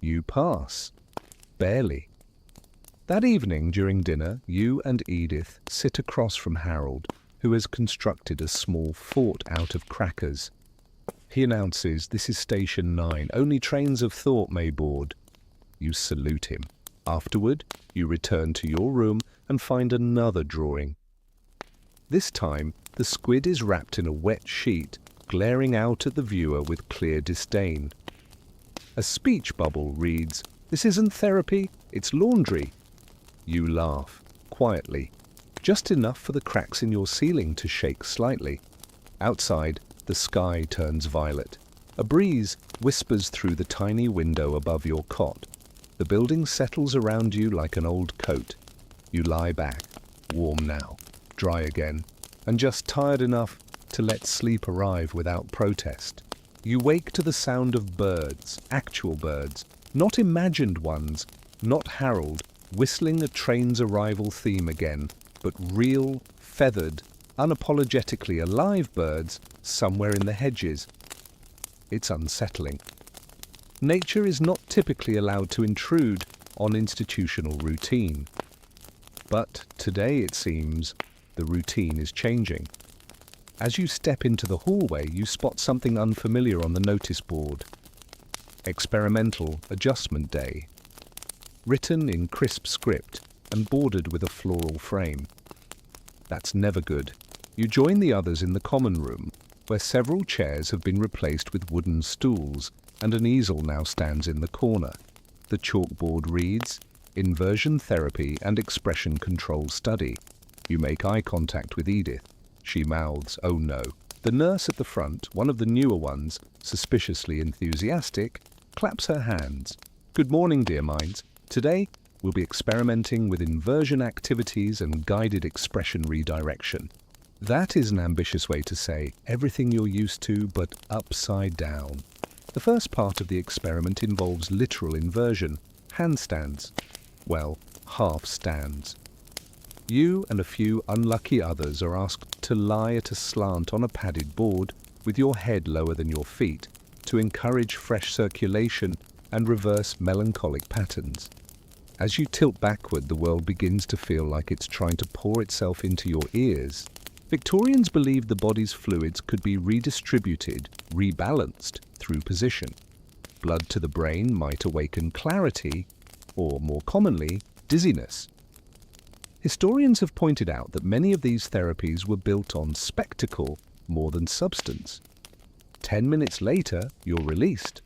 You pass. Barely. That evening during dinner, you and Edith sit across from Harold, who has constructed a small fort out of crackers. He announces, "This is Station 9. Only trains of thought may board." You salute him. Afterward, you return to your room and find another drawing. This time, the squid is wrapped in a wet sheet, glaring out at the viewer with clear disdain. A speech bubble reads, "This isn't therapy, it's laundry." You laugh, quietly, just enough for the cracks in your ceiling to shake slightly. Outside, the sky turns violet. A breeze whispers through the tiny window above your cot. The building settles around you like an old coat. You lie back, warm now, dry again, and just tired enough to let sleep arrive without protest. You wake to the sound of birds, actual birds, not imagined ones, not Harold, whistling a train's arrival theme again, but real, feathered, unapologetically alive birds somewhere in the hedges. It's unsettling. Nature is not typically allowed to intrude on institutional routine. But today, it seems, the routine is changing. As you step into the hallway, you spot something unfamiliar on the notice board. Experimental Adjustment Day. Written in crisp script and bordered with a floral frame. That's never good. You join the others in the common room, where several chairs have been replaced with wooden stools, and an easel now stands in the corner. The chalkboard reads, Inversion Therapy and Expression Control Study. You make eye contact with Edith. She mouths, oh no. The nurse at the front, one of the newer ones, suspiciously enthusiastic, claps her hands. Good morning, dear minds. Today, we'll be experimenting with inversion activities and guided expression redirection. That is an ambitious way to say everything you're used to, but upside down. The first part of the experiment involves literal inversion, handstands. Well, half stands. You and a few unlucky others are asked to lie at a slant on a padded board with your head lower than your feet to encourage fresh circulation and reverse melancholic patterns. As you tilt backward, the world begins to feel like it's trying to pour itself into your ears. Victorians believed the body's fluids could be redistributed, rebalanced through position. Blood to the brain might awaken clarity, or more commonly, dizziness. Historians have pointed out that many of these therapies were built on spectacle more than substance. 10 minutes later, you're released.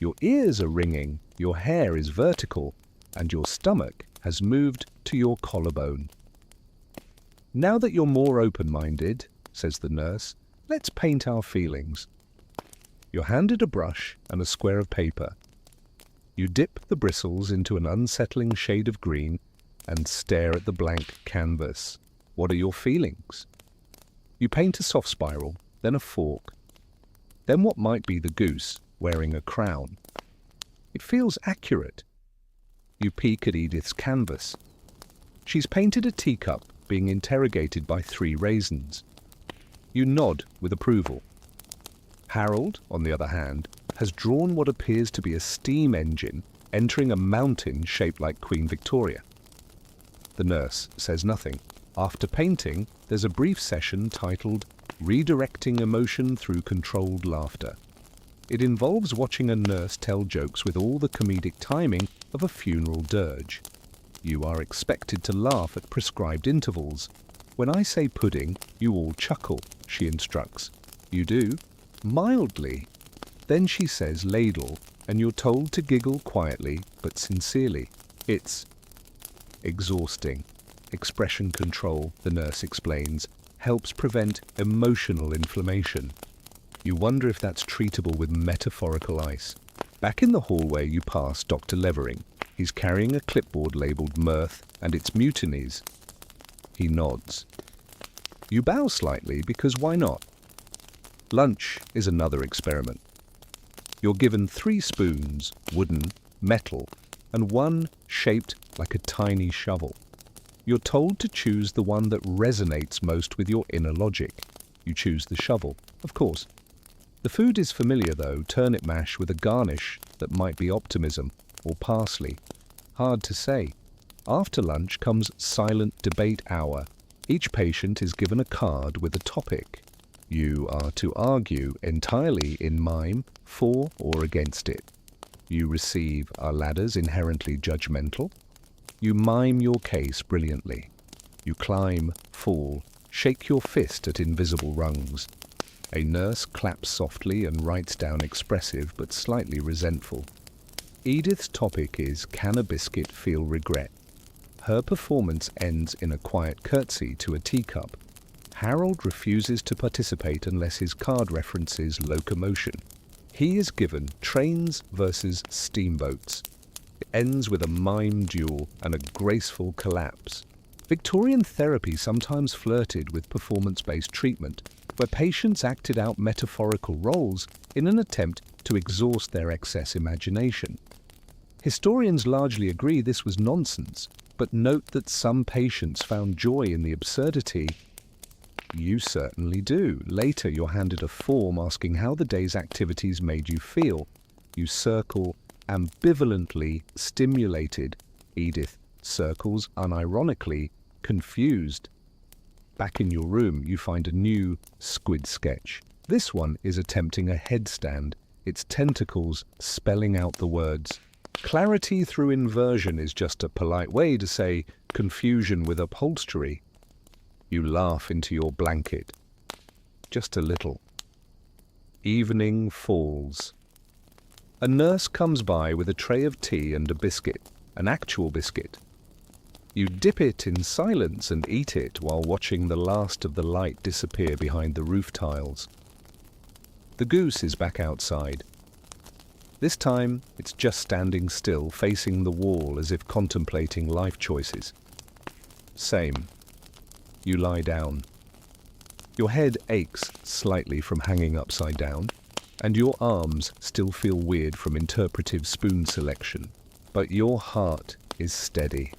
Your ears are ringing, your hair is vertical, and your stomach has moved to your collarbone. Now that you're more open-minded, says the nurse, let's paint our feelings. You're handed a brush and a square of paper. You dip the bristles into an unsettling shade of green and stare at the blank canvas. What are your feelings? You paint a soft spiral, then a fork, then what might be the goose wearing a crown. It feels accurate. You peek at Edith's canvas. She's painted a teacup being interrogated by 3 raisins. You nod with approval. Harold, on the other hand, has drawn what appears to be a steam engine entering a mountain shaped like Queen Victoria. The nurse says nothing. After painting, there's a brief session titled Redirecting Emotion Through Controlled Laughter. It involves watching a nurse tell jokes with all the comedic timing of a funeral dirge. You are expected to laugh at prescribed intervals. When I say pudding, you all chuckle, she instructs. You do? Mildly. Then she says ladle, and you're told to giggle quietly but sincerely. It's exhausting. Expression control, the nurse explains, helps prevent emotional inflammation. You wonder if that's treatable with metaphorical ice. Back in the hallway, you pass Dr. Levering. He's carrying a clipboard labeled Mirth and its Mutinies. He nods. You bow slightly because why not? Lunch is another experiment. You're given 3 spoons, wooden, metal, and one shaped like a tiny shovel. You're told to choose the one that resonates most with your inner logic. You choose the shovel, of course. The food is familiar though, turnip mash with a garnish that might be optimism or parsley. Hard to say. After lunch comes silent debate hour. Each patient is given a card with a topic. You are to argue entirely in mime, for or against it. You receive are ladders inherently judgmental? You mime your case brilliantly. You climb, fall, shake your fist at invisible rungs. A nurse claps softly and writes down expressive but slightly resentful. Edith's topic is, can a biscuit feel regret? Her performance ends in a quiet curtsy to a teacup. Harold refuses to participate unless his card references locomotion. He is given trains versus steamboats. It ends with a mime duel and a graceful collapse. Victorian therapy sometimes flirted with performance-based treatment, where patients acted out metaphorical roles in an attempt to exhaust their excess imagination. Historians largely agree this was nonsense, but note that some patients found joy in the absurdity. You certainly do. Later, you're handed a form asking how the day's activities made you feel. You circle ambivalently stimulated. Edith circles unironically confused. Back in your room, you find a new squid sketch. This one is attempting a headstand, its tentacles spelling out the words. Clarity through inversion is just a polite way to say confusion with upholstery. You laugh into your blanket. Just a little. Evening falls. A nurse comes by with a tray of tea and a biscuit, an actual biscuit. You dip it in silence and eat it while watching the last of the light disappear behind the roof tiles. The goose is back outside. This time, it's just standing still, facing the wall as if contemplating life choices. Same. You lie down. Your head aches slightly from hanging upside down, and your arms still feel weird from interpretive spoon selection. But your heart is steady.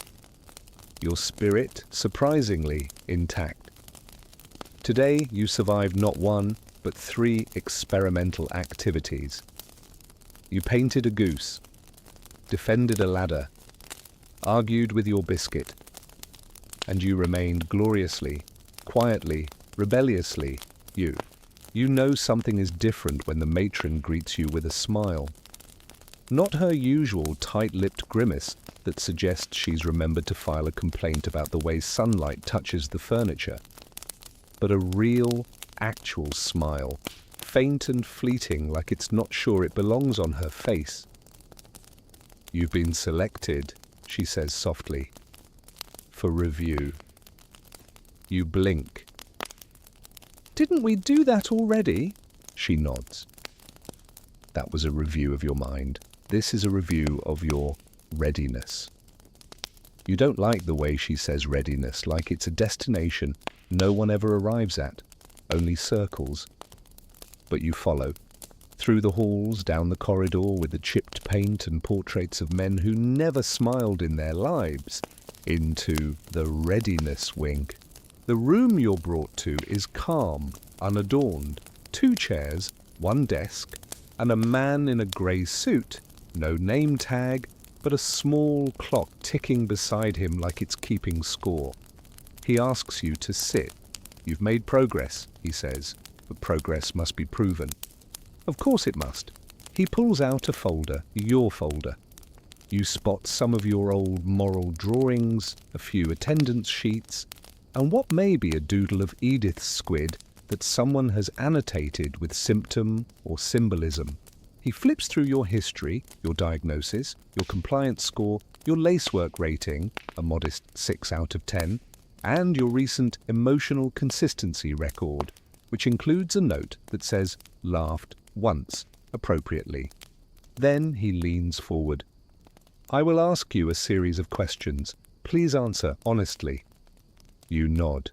Your spirit, surprisingly, intact. Today, you survived not one, but 3 experimental activities. You painted a goose, defended a ladder, argued with your biscuit, and you remained gloriously, quietly, rebelliously you. You know something is different when the matron greets you with a smile. Not her usual tight-lipped grimace that suggests she's remembered to file a complaint about the way sunlight touches the furniture, but a real, actual smile, faint and fleeting, like it's not sure it belongs on her face. You've been selected, she says softly, for review. You blink. Didn't we do that already? She nods. That was a review of your mind. This is a review of your readiness. You don't like the way she says readiness, like it's a destination no one ever arrives at, only circles. But you follow. Through the halls, down the corridor with the chipped paint and portraits of men who never smiled in their lives, into the readiness wing. The room you're brought to is calm, unadorned. 2 chairs, 1 desk, and a man in a grey suit. No name tag, but a small clock ticking beside him like it's keeping score. He asks you to sit. You've made progress, he says, but progress must be proven. Of course it must. He pulls out a folder, your folder. You spot some of your old moral drawings, a few attendance sheets, and what may be a doodle of Edith's squid that someone has annotated with symptom or symbolism. He flips through your history, your diagnosis, your compliance score, your lacework rating, a modest 6 out of 10, and your recent emotional consistency record, which includes a note that says, laughed once, appropriately. Then he leans forward. I will ask you a series of questions. Please answer honestly. You nod.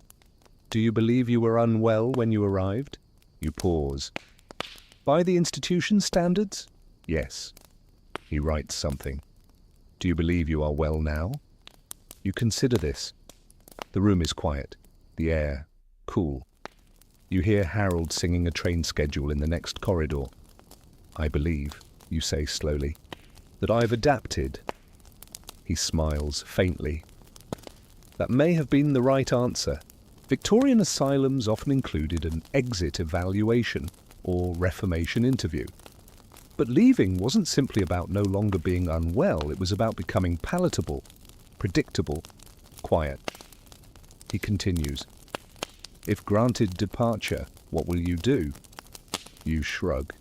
Do you believe you were unwell when you arrived? You pause. By the institution's standards? Yes. He writes something. Do you believe you are well now? You consider this. The room is quiet. The air cool. You hear Harold singing a train schedule in the next corridor. I believe, you say slowly, that I've adapted. He smiles faintly. That may have been the right answer. Victorian asylums often included an exit evaluation or reformation interview. But leaving wasn't simply about no longer being unwell, it was about becoming palatable, predictable, quiet. He continues. If granted departure, what will you do? You shrug.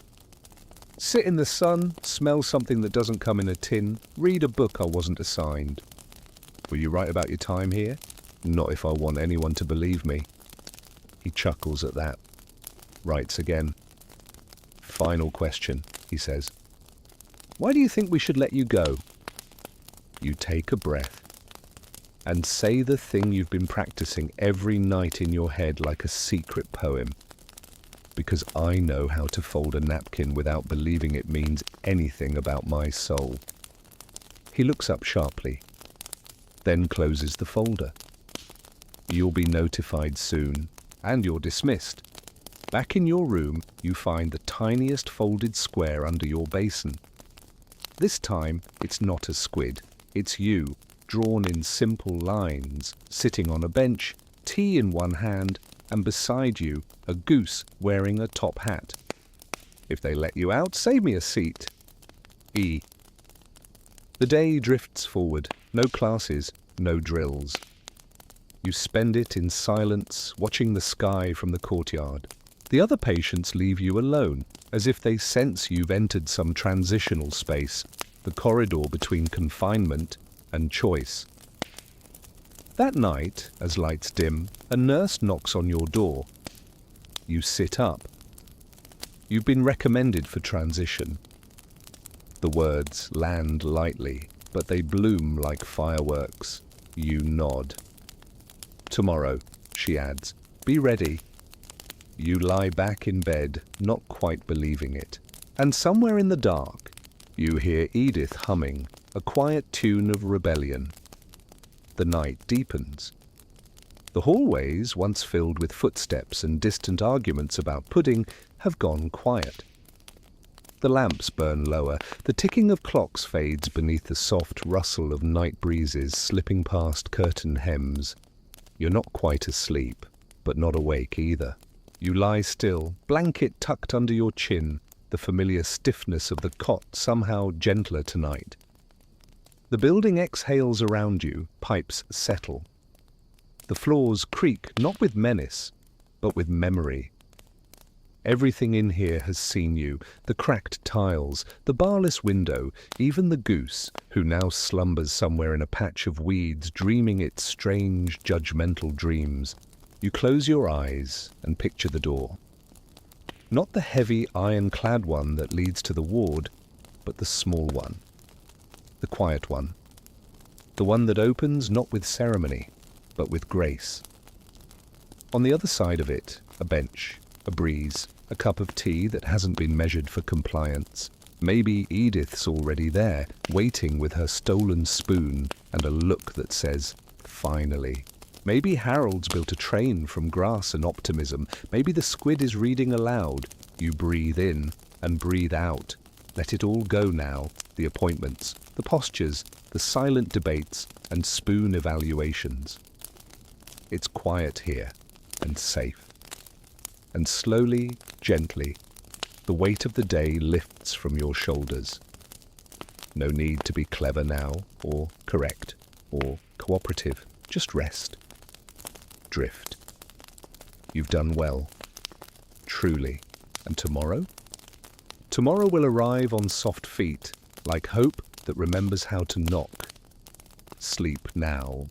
Sit in the sun, smell something that doesn't come in a tin, read a book I wasn't assigned. Will you write about your time here? Not if I want anyone to believe me. He chuckles at that. Writes again. Final question, he says. Why do you think we should let you go? You take a breath and say the thing you've been practicing every night in your head like a secret poem. Because I know how to fold a napkin without believing it means anything about my soul. He looks up sharply, then closes the folder. You'll be notified soon, and you're dismissed. Back in your room, you find the tiniest folded square under your basin. This time, it's not a squid. It's you, drawn in simple lines, sitting on a bench, tea in one hand, and beside you, a goose wearing a top hat. If they let you out, save me a seat. E. The day drifts forward. No classes, no drills. You spend it in silence, watching the sky from the courtyard. The other patients leave you alone, as if they sense you've entered some transitional space, the corridor between confinement and choice. That night, as lights dim, a nurse knocks on your door. You sit up. You've been recommended for transition. The words land lightly, but they bloom like fireworks. You nod. Tomorrow, she adds, be ready. You lie back in bed, not quite believing it. And somewhere in the dark, you hear Edith humming, a quiet tune of rebellion. The night deepens. The hallways, once filled with footsteps and distant arguments about pudding, have gone quiet. The lamps burn lower, the ticking of clocks fades beneath the soft rustle of night breezes slipping past curtain hems. You're not quite asleep, but not awake either. You lie still, blanket tucked under your chin, the familiar stiffness of the cot somehow gentler tonight. The building exhales around you, pipes settle. The floors creak not with menace, but with memory. Everything in here has seen you, the cracked tiles, the barless window, even the goose, who now slumbers somewhere in a patch of weeds, dreaming its strange, judgmental dreams. You close your eyes and picture the door. Not the heavy, iron-clad one that leads to the ward, but the small one. The quiet one. The one that opens not with ceremony, but with grace. On the other side of it, a bench, a breeze, a cup of tea that hasn't been measured for compliance. Maybe Edith's already there, waiting with her stolen spoon and a look that says, finally. Maybe Harold's built a train from grass and optimism. Maybe the squid is reading aloud. You breathe in and breathe out. Let it all go now, the appointments, the postures, the silent debates and spoon evaluations. It's quiet here and safe. And slowly, gently, the weight of the day lifts from your shoulders. No need to be clever now, or correct, or cooperative. Just rest. Drift. You've done well. Truly. And tomorrow? Tomorrow will arrive on soft feet, like hope that remembers how to knock. Sleep now,